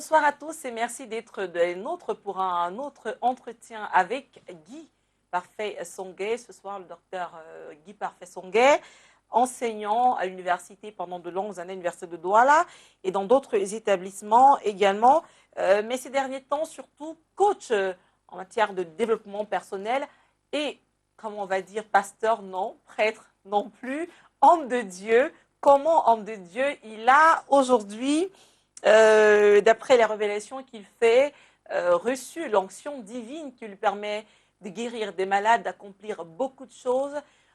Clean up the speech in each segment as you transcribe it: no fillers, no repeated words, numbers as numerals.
Bonsoir à tous et merci d'être des nôtres pour un autre entretien avec Guy Parfait-Songuet. Ce soir, le docteur Guy Parfait-Songuet, enseignant à l'université pendant de longues années, à l'université de Douala et dans d'autres établissements également. Mais ces derniers temps, surtout coach en matière de développement personnel et, comment on va dire, pasteur, non, prêtre non plus, homme de Dieu. Comment homme de Dieu, il a aujourd'hui d'après les révélations qu'il fait, reçu l'onction divine qui lui permet de guérir des malades, d'accomplir beaucoup de choses.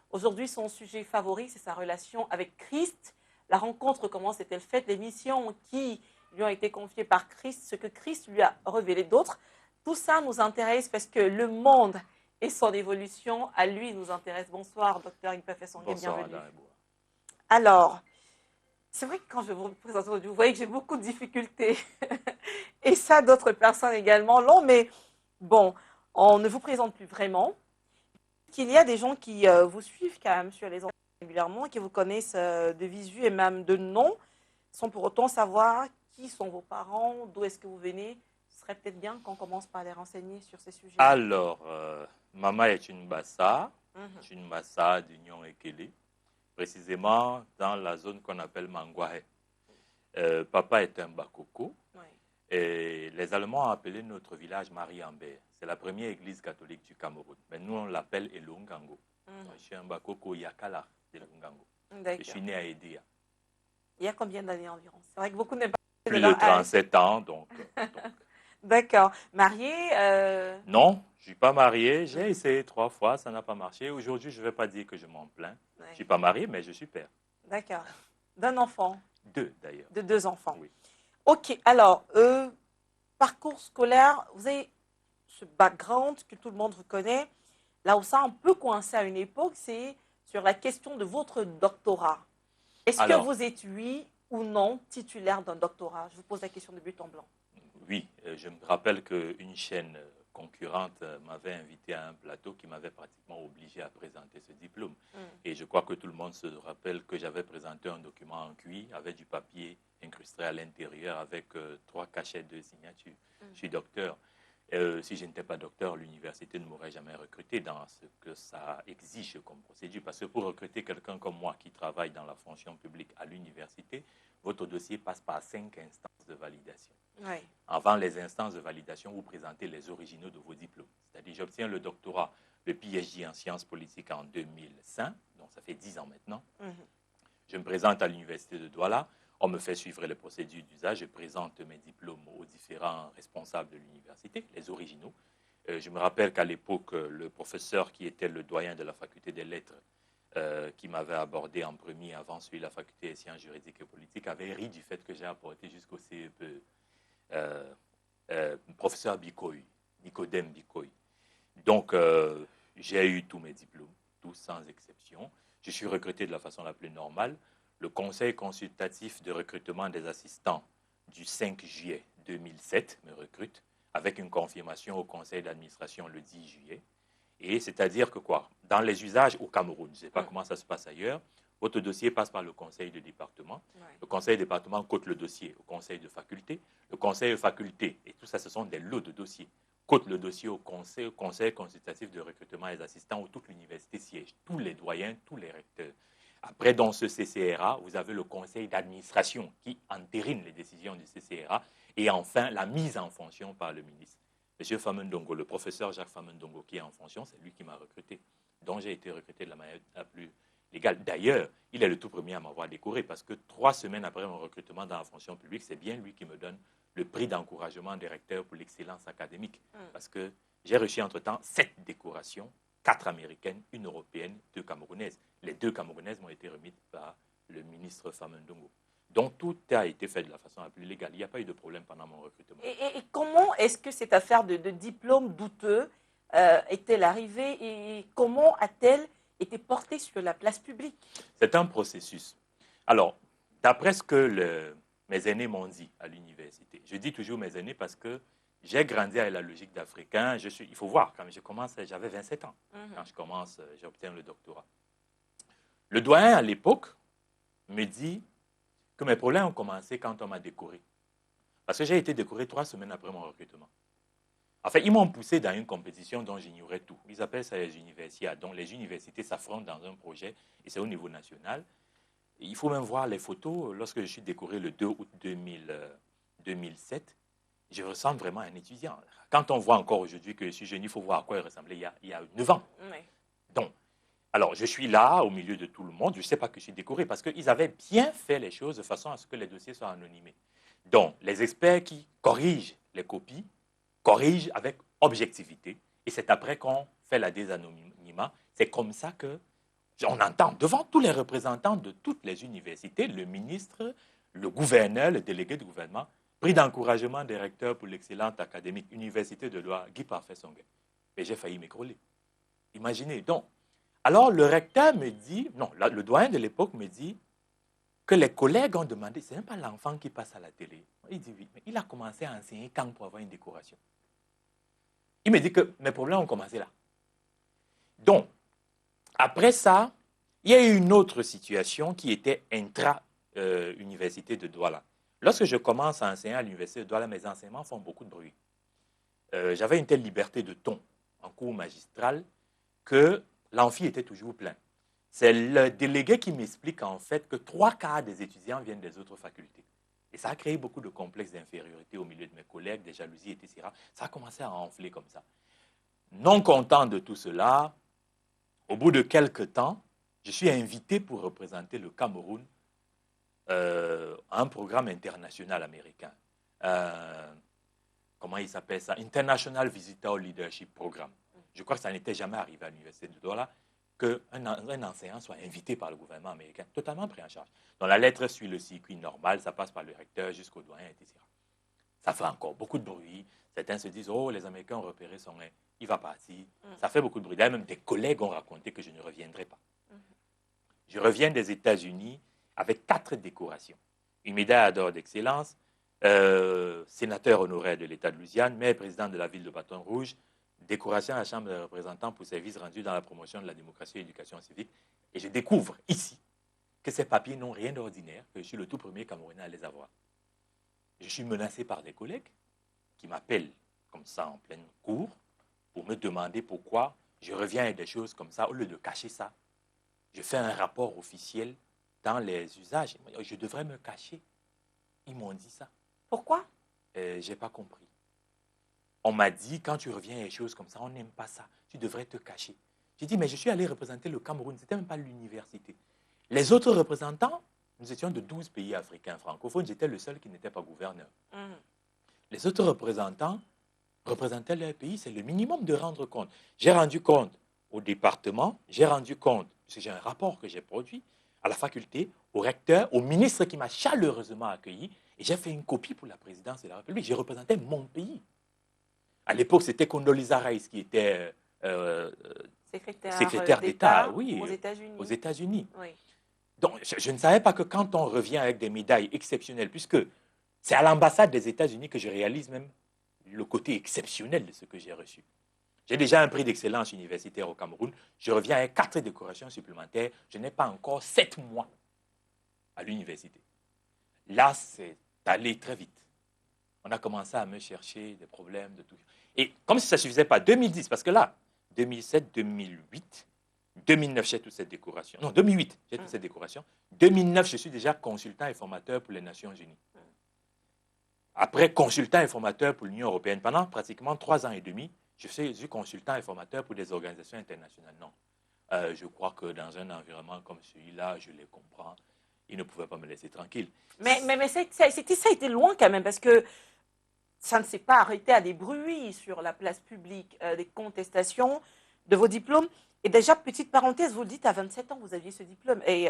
Aujourd'hui, son sujet favori, c'est sa relation avec Christ. La rencontre, comment s'est-elle faite, les missions qui lui ont été confiées par Christ, ce que Christ lui a révélé d'autres. Tout ça nous intéresse parce que le monde et son évolution, à lui, nous intéresse. Bonsoir, docteur Ipefé Songué, bienvenue. Alors, c'est vrai que quand je vous présente aujourd'hui, vous voyez que j'ai beaucoup de difficultés. Et ça, d'autres personnes également l'ont. Mais bon, on ne vous présente plus vraiment. Qu'il y a des gens qui vous suivent quand même sur les ondes régulièrement, qui vous connaissent de visu et même de nom, sans pour autant savoir qui sont vos parents, d'où est-ce que vous venez. Ce serait peut-être bien qu'on commence par les renseigner sur ces sujets. Alors, maman est une Bassa, d'Union Ekele, précisément dans la zone qu'on appelle Mangwahe. Papa est un Bakoko. Oui. Et les Allemands ont appelé notre village Marie-Ambert. C'est la première église catholique du Cameroun. Mais nous, on l'appelle Elungango. Je suis un Bakoko Yakala d'Elungango. Je suis né à Edea. Il y a combien d'années environ? C'est vrai que beaucoup n'aiment pas. Plus de 37 ans, donc. D'accord. Marié Non, je ne suis pas marié. J'ai essayé 3 fois, ça n'a pas marché. Aujourd'hui, je ne vais pas dire que je m'en plains. Ouais. Je ne suis pas marié, mais je suis père. D'accord. D'un enfant? 2, d'ailleurs. De 2 enfants. Oui. Ok, alors, parcours scolaire, vous avez ce background que tout le monde vous connaît. Là où ça a un peu coincé à une époque, c'est sur la question de votre doctorat. Est-ce que vous êtes, oui ou non, titulaire d'un doctorat? Je vous pose la question de but en blanc. Oui, je me rappelle qu'une chaîne concurrente m'avait invité à un plateau qui m'avait pratiquement obligé à présenter ce diplôme. Et je crois que tout le monde se rappelle que j'avais présenté un document en cuir avec du papier incrusté à l'intérieur avec 3 cachets de signature. Je suis docteur. Si je n'étais pas docteur, l'université ne m'aurait jamais recruté dans ce que ça exige comme procédure. Parce que pour recruter quelqu'un comme moi qui travaille dans la fonction publique à l'université, votre dossier passe par 5 instances de validation. Oui. Avant les instances de validation, vous présentez les originaux de vos diplômes. C'est-à-dire, j'obtiens le doctorat, le PhD en sciences politiques en 2005, donc ça fait 10 ans maintenant. Je me présente à l'université de Douala. On me fait suivre les procédures d'usage. Je présente mes diplômes aux différents responsables de l'université, les originaux. Je me rappelle qu'à l'époque, le professeur qui était le doyen de la faculté des lettres, qui m'avait abordé en premier avant celui de la faculté des sciences juridiques et politiques, avait ri du fait que j'ai apporté jusqu'au CEPE. Professeur Bikoy, Nicodème Bikoy. Donc, j'ai eu tous mes diplômes, tous sans exception. Je suis recruté de la façon la plus normale. Le conseil consultatif de recrutement des assistants du 5 juillet 2007 me recrute avec une confirmation au conseil d'administration le 10 juillet. Et c'est-à-dire que quoi? Dans les usages au Cameroun, je ne sais pas comment ça se passe ailleurs, votre dossier passe par le conseil de département. Le conseil de département cote le dossier au conseil de faculté. Le conseil de faculté, et tout ça, ce sont des lots de dossiers, cote le dossier au conseil consultatif de recrutement des assistants où toute l'université siège, tous les doyens, tous les recteurs. Après, dans ce CCRA, vous avez le conseil d'administration qui entérine les décisions du CCRA. Et enfin, la mise en fonction par le ministre. M. Famendongo, le professeur Jacques Famendongo, qui est en fonction, c'est lui qui m'a recruté. Donc, j'ai été recruté de la manière la plus légale. D'ailleurs, il est le tout premier à m'avoir décoré parce que 3 semaines après mon recrutement dans la fonction publique, c'est bien lui qui me donne le prix d'encouragement des recteurs pour l'excellence académique. Parce que j'ai reçu entre-temps 7 décorations, 4 américaines, 1 européenne, 2 camerounaises. Les 2 camerounaises m'ont été remises par le ministre Famendongo. Donc, tout a été fait de la façon la plus légale. Il n'y a pas eu de problème pendant mon recrutement. Et comment est-ce que cette affaire de diplôme douteux est-elle arrivée et comment a-t-elle été portée sur la place publique? C'est un processus. Alors, d'après ce que mes aînés m'ont dit à l'université, je dis toujours mes aînés parce que j'ai grandi avec la logique d'Africain. Il faut voir, quand je commence, j'avais 27 ans. Quand je commence, j'obtiens le doctorat. Le doyen, à l'époque, me dit que mes problèmes ont commencé quand on m'a décoré. Parce que j'ai été décoré 3 semaines après mon recrutement. En fait, ils m'ont poussé dans une compétition dont j'ignorais tout. Ils appellent ça les universiades. Donc, les universités s'affrontent dans un projet et c'est au niveau national. Et il faut même voir les photos. Lorsque je suis décoré le 2 août 2007, je ressemble vraiment à un étudiant. Quand on voit encore aujourd'hui que je suis jeune, il faut voir à quoi il ressemblait il y a 9 ans. Oui. Donc, alors, je suis là, au milieu de tout le monde. Je ne sais pas que je suis décoré parce qu'ils avaient bien fait les choses de façon à ce que les dossiers soient anonymés. Donc, les experts qui corrigent les copies corrigent avec objectivité. Et c'est après qu'on fait la désanonymat. C'est comme ça que on entend devant tous les représentants de toutes les universités, le ministre, le gouverneur, le délégué du gouvernement, prix d'encouragement des recteurs pour l'excellente académique, Université de Douala, Guy Parfait Songhai. Et j'ai failli m'écrouler. Imaginez. Donc, alors le recteur me dit, non, le doyen de l'époque me dit que les collègues ont demandé, c'est même pas l'enfant qui passe à la télé. Il dit oui, mais il a commencé à enseigner quand pour avoir une décoration. Il me dit que mes problèmes ont commencé là. Donc, après ça, il y a eu une autre situation qui était intra-université de Douala. Lorsque je commence à enseigner à l'université de Douala, mes enseignements font beaucoup de bruit. J'avais une telle liberté de ton en cours magistral que l'amphi était toujours plein. C'est le délégué qui m'explique en fait que 3/4 des étudiants viennent des autres facultés. Et ça a créé beaucoup de complexes d'infériorité au milieu de mes collègues, des jalousies, etc. Ça a commencé à enfler comme ça. Non content de tout cela, au bout de quelques temps, je suis invité pour représenter le Cameroun à un programme international américain. Comment il s'appelle ça? International Visitor Leadership Programme. Je crois que ça n'était jamais arrivé à l'université de Douala qu'un enseignant soit invité par le gouvernement américain, totalement pris en charge. Donc la lettre suit le circuit normal, ça passe par le recteur jusqu'au doyen, etc. Ça fait encore beaucoup de bruit. Certains se disent, oh, les Américains ont repéré son nez, il va partir. Ça fait beaucoup de bruit. D'ailleurs, même des collègues ont raconté que je ne reviendrai pas. Je reviens des États-Unis avec 4 décorations. Une médaille d'or d'excellence, sénateur honoraire de l'État de Louisiane, maire président de la ville de Bâton Rouge, décoration à la Chambre des représentants pour services rendus dans la promotion de la démocratie et l'éducation civique. Et je découvre ici que ces papiers n'ont rien d'ordinaire, que je suis le tout premier Camerounais à les avoir. Je suis menacé par des collègues qui m'appellent comme ça en pleine cour pour me demander pourquoi je reviens avec des choses comme ça. Au lieu de cacher ça, je fais un rapport officiel dans les usages. Je devrais me cacher. Ils m'ont dit ça. Pourquoi? Je n'ai pas compris. On m'a dit, quand tu reviens à des choses comme ça, on n'aime pas ça. Tu devrais te cacher. J'ai dit, mais je suis allé représenter le Cameroun. Ce n'était même pas l'université. Les autres représentants, nous étions de 12 pays africains francophones. J'étais le seul qui n'était pas gouverneur. Les autres représentants représentaient leur pays. C'est le minimum de rendre compte. J'ai rendu compte au département, j'ai rendu compte, parce que j'ai un rapport que j'ai produit, à la faculté, au recteur, au ministre qui m'a chaleureusement accueilli. Et j'ai fait une copie pour la présidence de la République. J'ai représenté mon pays. À l'époque, c'était Condoleezza Rice qui était secrétaire d'État, oui, aux États-Unis. Oui. Donc, je ne savais pas que quand on revient avec des médailles exceptionnelles, puisque c'est à l'ambassade des États-Unis que je réalise même le côté exceptionnel de ce que j'ai reçu. J'ai déjà un prix d'excellence universitaire au Cameroun. Je reviens avec 4 décorations supplémentaires. Je n'ai pas encore 7 mois à l'université. Là, c'est allé très vite. On a commencé à me chercher des problèmes de tout. Et comme si ça ne suffisait pas, 2010, parce que là, 2007, 2008, 2009, j'ai toute cette décoration. Non, 2008, j'ai toute cette décoration. 2009, je suis déjà consultant et formateur pour les Nations Unies. Après, consultant et formateur pour l'Union européenne. Pendant pratiquement 3 ans et demi, je suis consultant et formateur pour des organisations internationales. Non. Je crois que dans un environnement comme celui-là, je les comprends. Ils ne pouvaient pas me laisser tranquille. Mais ça a été loin quand même, parce que ça ne s'est pas arrêté à des bruits sur la place publique, des contestations de vos diplômes. Et déjà, petite parenthèse, vous le dites, à 27 ans, vous aviez ce diplôme. Et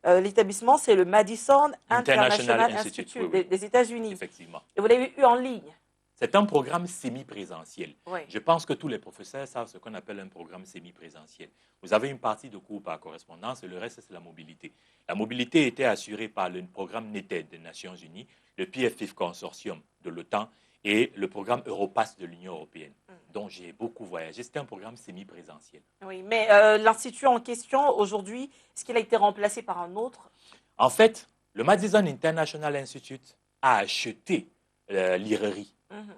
l'établissement, c'est le Madison International Institute oui. des États-Unis. Effectivement. Et vous l'avez eu en ligne. C'est un programme semi-présentiel. Oui. Je pense que tous les professeurs savent ce qu'on appelle un programme semi-présentiel. Vous avez une partie de cours par correspondance et le reste, c'est la mobilité. La mobilité était assurée par le programme NETED des Nations Unies, le PFIF Consortium de l'OTAN et le programme Europass de l'Union européenne, dont j'ai beaucoup voyagé. C'était un programme semi-présentiel. Oui, mais l'institut en question, aujourd'hui, est-ce qu'il a été remplacé par un autre? En fait, le Madison International Institute a acheté l'IRERI, Mhm.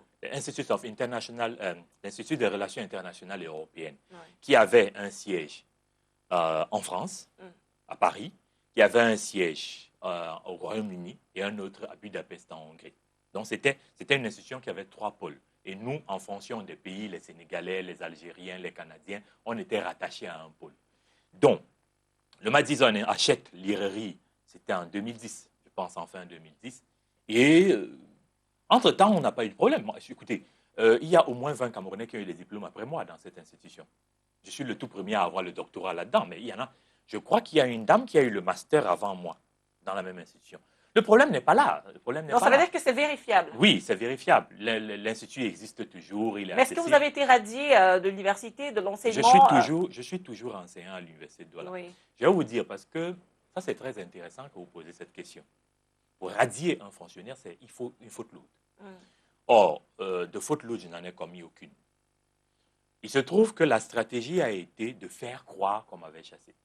l'Institut des relations internationales et européennes, Ouais. qui avait un siège en France, à Paris, qui avait un siège au Royaume-Uni et un autre à Budapest en Hongrie. Donc c'était une institution qui avait 3 pôles. Et nous, en fonction des pays, les Sénégalais, les Algériens, les Canadiens, on était rattachés à un pôle. Donc, le Madison achète l'IRERI, c'était en 2010, je pense en fin 2010. Et entre-temps, on n'a pas eu de problème. Écoutez, il y a au moins 20 Camerounais qui ont eu des diplômes après moi dans cette institution. Je suis le tout premier à avoir le doctorat là-dedans, mais il y en a. Je crois qu'il y a une dame qui a eu le master avant moi dans la même institution. Le problème n'est pas là. Le problème n'est Donc, pas ça veut là. dire que c'est vérifiable. Oui, c'est vérifiable. L'institut existe toujours, il est Mais est-ce que vous accessible. avez été radié de l'université, de Je l'enseignement suis toujours enseignant à l'université de Douala. Oui. Je vais vous dire, parce que ça c'est très intéressant que vous posez cette question. Pour radier un fonctionnaire, il faut une faute lourde. Or, de faute lourde, je n'en ai commis aucune. Il se trouve que la stratégie a été de faire croire qu'on m'avait chassé.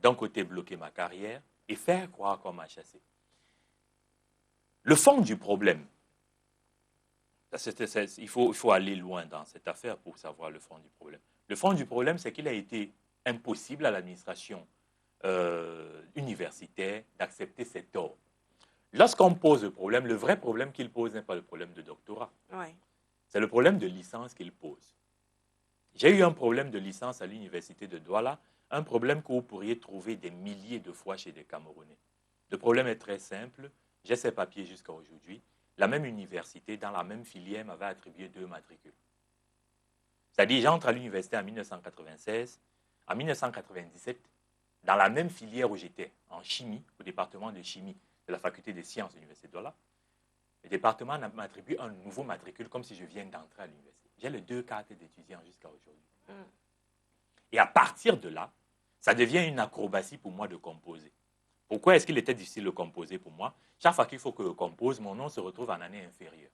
D'un côté, bloquer ma carrière et faire croire qu'on m'a chassé. Le fond du problème, il faut aller loin dans cette affaire pour savoir le fond du problème. Le fond du problème, c'est qu'il a été impossible à l'administration universitaire d'accepter cet ordre. Lorsqu'on pose le problème, le vrai problème qu'il pose n'est pas le problème de doctorat. Oui. C'est le problème de licence qu'il pose. J'ai eu un problème de licence à l'université de Douala, un problème que vous pourriez trouver des milliers de fois chez des Camerounais. Le problème est très simple, j'ai ces papiers jusqu'à aujourd'hui. La même université, dans la même filière, m'avait attribué 2 matricules. C'est-à-dire, j'entre à l'université en 1996, en 1997, dans la même filière où j'étais, en chimie, au département de chimie de la faculté des sciences de l'université de Douala, le département m'attribue un nouveau matricule comme si je viens d'entrer à l'université. J'ai les 2 cartes d'étudiant jusqu'à aujourd'hui. Et à partir de là, ça devient une acrobatie pour moi de composer. Pourquoi est-ce qu'il était difficile de composer pour moi? Chaque fois qu'il faut que je compose, mon nom se retrouve en année inférieure.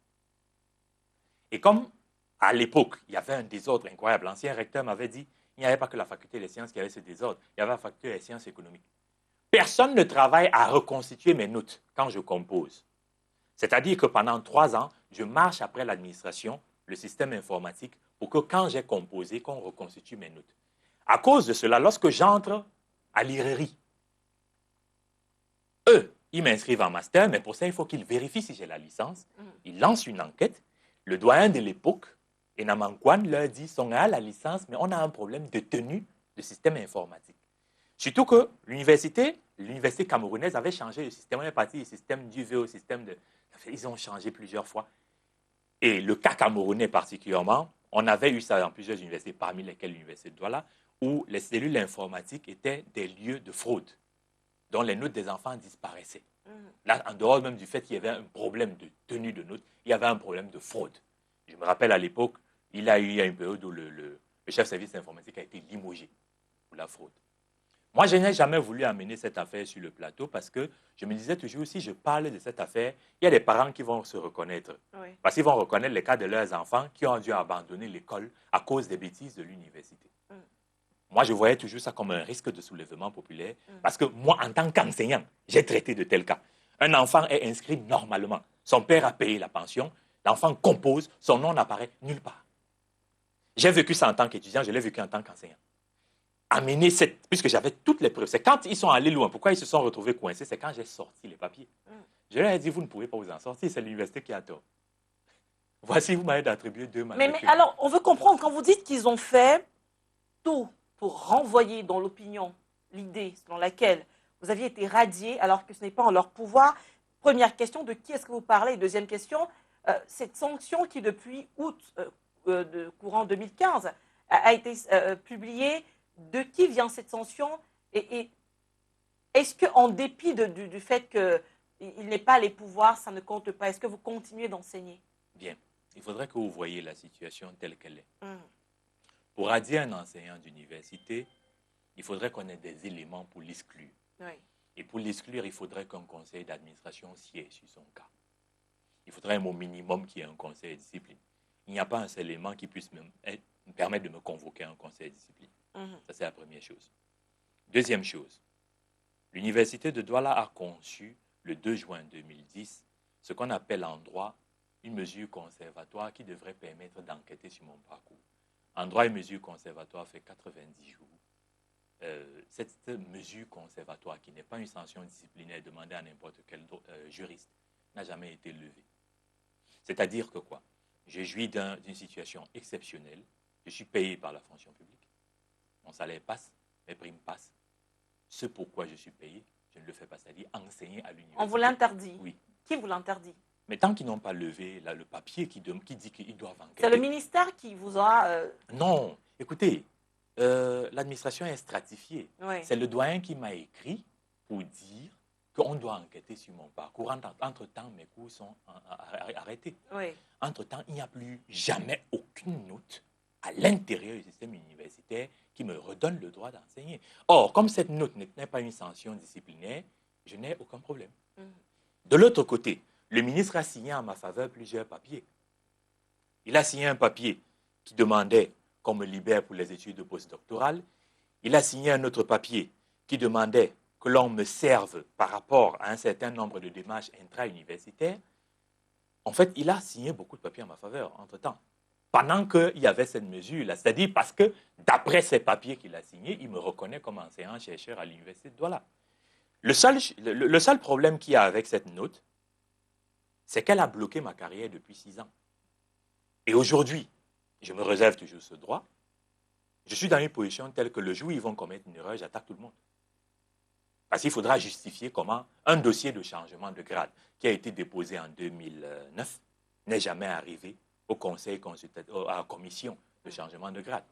Et comme à l'époque, il y avait un désordre incroyable, l'ancien recteur m'avait dit, il n'y avait pas que la faculté des sciences qui avait ce désordre, il y avait la faculté des sciences économiques. Personne ne travaille à reconstituer mes notes quand je compose. C'est-à-dire que pendant 3 ans, je marche après l'administration, le système informatique, pour que quand j'ai composé, qu'on reconstitue mes notes. À cause de cela, lorsque j'entre à l'IRERI, eux, ils m'inscrivent en master, mais pour ça, il faut qu'ils vérifient si j'ai la licence. Ils lancent une enquête. Le doyen de l'époque, Enamankwan, leur dit, on a la licence, mais on a un problème de tenue de système informatique. Surtout que l'université camerounaise avait changé le système. On est parti du système d'UV au système de... Ils ont changé plusieurs fois. Et le cas camerounais particulièrement, on avait eu ça dans plusieurs universités, parmi lesquelles l'université de Douala, où les cellules informatiques étaient des lieux de fraude, dont les notes des enfants disparaissaient. Là, en dehors même du fait qu'il y avait un problème de tenue de notes, il y avait un problème de fraude. Je me rappelle à l'époque, il y a une période où le chef service informatique a été limogé pour la fraude. Moi, je n'ai jamais voulu amener cette affaire sur le plateau parce que je me disais toujours, si je parle de cette affaire, il y a des parents qui vont se reconnaître. Oui. Parce qu'ils vont reconnaître les cas de leurs enfants qui ont dû abandonner l'école à cause des bêtises de l'université. Moi, je voyais toujours ça comme un risque de soulèvement populaire parce que moi, en tant qu'enseignant, j'ai traité de tels cas. Un enfant est inscrit normalement. Son père a payé la pension. L'enfant compose. Son nom n'apparaît nulle part. J'ai vécu ça en tant qu'étudiant. Je l'ai vécu en tant qu'enseignant. Amener puisque j'avais toutes les preuves. C'est quand ils sont allés loin. Pourquoi ils se sont retrouvés coincés? C'est quand j'ai sorti les papiers. Je leur ai dit, vous ne pouvez pas vous en sortir. C'est l'université qui a tort. Voici, vous m'avez attribué 2 matricules. Mais alors, on veut comprendre, quand vous dites qu'ils ont fait tout pour renvoyer dans l'opinion l'idée selon laquelle vous aviez été radié alors que ce n'est pas en leur pouvoir. Première question, de qui est-ce que vous parlez? Deuxième question, cette sanction qui depuis août courant 2015 a été publiée, de qui vient cette sanction? Et est-ce qu'en dépit du fait qu'il n'ait pas les pouvoirs, ça ne compte pas? Est-ce que vous continuez d'enseigner? Bien, il faudrait que vous voyiez la situation telle qu'elle est. Pour radier un enseignant d'université, il faudrait qu'on ait des éléments pour l'exclure. Oui. Et pour l'exclure, il faudrait qu'un conseil d'administration siège sur son cas. Il faudrait au minimum qu'il y ait un conseil de discipline. Il n'y a pas un seul élément qui puisse me permettre de me convoquer à un conseil de discipline. Ça, c'est la première chose. Deuxième chose, l'université de Douala a conçu, le 2 juin 2010, ce qu'on appelle en droit une mesure conservatoire qui devrait permettre d'enquêter sur mon parcours. En droit, une mesure conservatoire fait 90 jours. Cette mesure conservatoire, qui n'est pas une sanction disciplinaire demandée à n'importe quel juriste, n'a jamais été levée. C'est-à-dire que quoi? Je jouis d'une situation exceptionnelle. Je suis payé par la fonction publique. Mon salaire passe, mes primes passent. Ce pourquoi je suis payé, je ne le fais pas, c'est-à-dire enseigner à l'université. On vous l'interdit? Oui. Qui vous l'interdit? Mais tant qu'ils n'ont pas levé là, le papier qui dit qu'ils doivent enquêter. C'est le ministère qui vous a... Non, écoutez, l'administration est stratifiée. Oui. C'est le doyen qui m'a écrit pour dire qu'on doit enquêter sur mon parcours. Entre-temps, mes cours sont arrêtés. Oui. Entre-temps, il n'y a plus jamais aucune note à l'intérieur du système universitaire qui me redonne le droit d'enseigner. Or, comme cette note n'est pas une sanction disciplinaire, je n'ai aucun problème. De l'autre côté, le ministre a signé en ma faveur plusieurs papiers. Il a signé un papier qui demandait qu'on me libère pour les études postdoctorales. Il a signé un autre papier qui demandait que l'on me serve par rapport à un certain nombre de démarches intra-universitaires. En fait, il a signé beaucoup de papiers en ma faveur, entre-temps, pendant qu'il y avait cette mesure-là. C'est-à-dire parce que, d'après ces papiers qu'il a signés, il me reconnaît comme enseignant-chercheur à l'université de Douala. Le seul problème qu'il y a avec cette note, c'est qu'elle a bloqué ma carrière depuis 6 ans. Et aujourd'hui, je me réserve toujours ce droit. Je suis dans une position telle que le jour où ils vont commettre une erreur, j'attaque tout le monde. Parce qu'il faudra justifier comment un dossier de changement de grade qui a été déposé en 2009 n'est jamais arrivé au conseil consultatif, à la commission de changement de grade.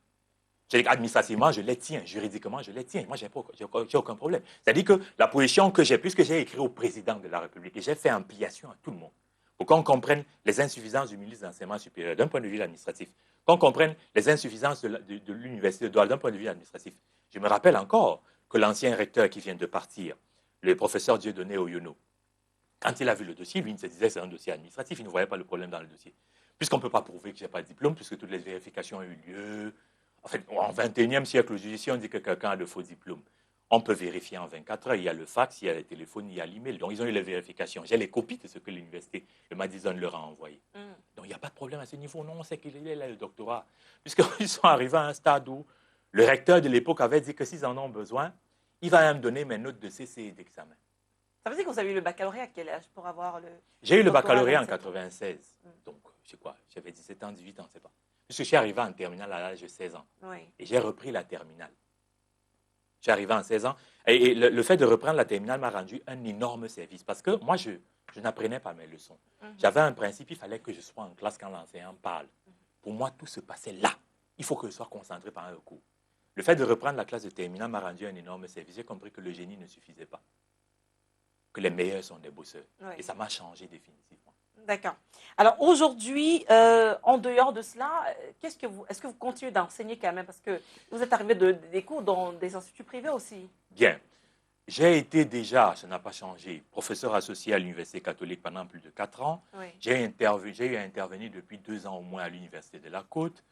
Administrativement, je les tiens. Juridiquement, je les tiens. Moi, je n'ai aucun problème. C'est-à-dire que la position que j'ai, puisque j'ai écrit au président de la République et j'ai fait ampliation à tout le monde, pour qu'on comprenne les insuffisances du ministre de l'Enseignement supérieur d'un point de vue administratif, qu'on comprenne les insuffisances de l'Université de Douala d'un point de vue administratif. Je me rappelle encore que l'ancien recteur qui vient de partir, le professeur Dieudonné Oyono, quand il a vu le dossier, lui, il se disait que c'est un dossier administratif, il ne voyait pas le problème dans le dossier. Puisqu'on ne peut pas prouver que je n'ai pas de diplôme, puisque toutes les vérifications ont eu lieu. En fait, en 21e siècle, si on dit que quelqu'un a de faux diplômes, on peut vérifier en 24 heures. Il y a le fax, il y a le téléphone, il y a l'email. Donc, ils ont eu les vérifications. J'ai les copies de ce que l'université, le Madison, leur a envoyé. Donc, il n'y a pas de problème à ce niveau. Non, on sait qu'il est là, le doctorat. Puisqu'ils sont arrivés à un stade où le recteur de l'époque avait dit que s'ils en ont besoin, il va me donner mes notes de CC et d'examen. Ça veut dire que vous avez eu le baccalauréat à quel âge pour avoir le... J'ai eu le baccalauréat en 96. Donc, je sais quoi, j'avais 17 ans, 18 ans, je ne sais pas. Puisque je suis arrivé en terminale à l'âge de 16 ans. Oui. Et j'ai repris la terminale. Je suis arrivé en 16 ans. Et le fait de reprendre la terminale m'a rendu un énorme service. Parce que moi, je n'apprenais pas mes leçons. J'avais un principe, il fallait que je sois en classe quand l'enseignant parle. Pour moi, tout se passait là. Il faut que je sois concentré pendant le cours. Le fait de reprendre la classe de terminale m'a rendu un énorme service. J'ai compris que le génie ne suffisait pas. Que les meilleurs sont des bosseurs. Oui. Et ça m'a changé définitivement. D'accord. Alors aujourd'hui, en dehors de cela, est-ce que vous continuez d'enseigner quand même? Parce que vous êtes arrivé des cours dans des instituts privés aussi. Bien. J'ai été déjà, ça n'a pas changé, professeur associé à l'Université catholique pendant plus de 4 ans. Oui. J'ai eu à intervenir depuis 2 ans au moins à l'Université de la Côte.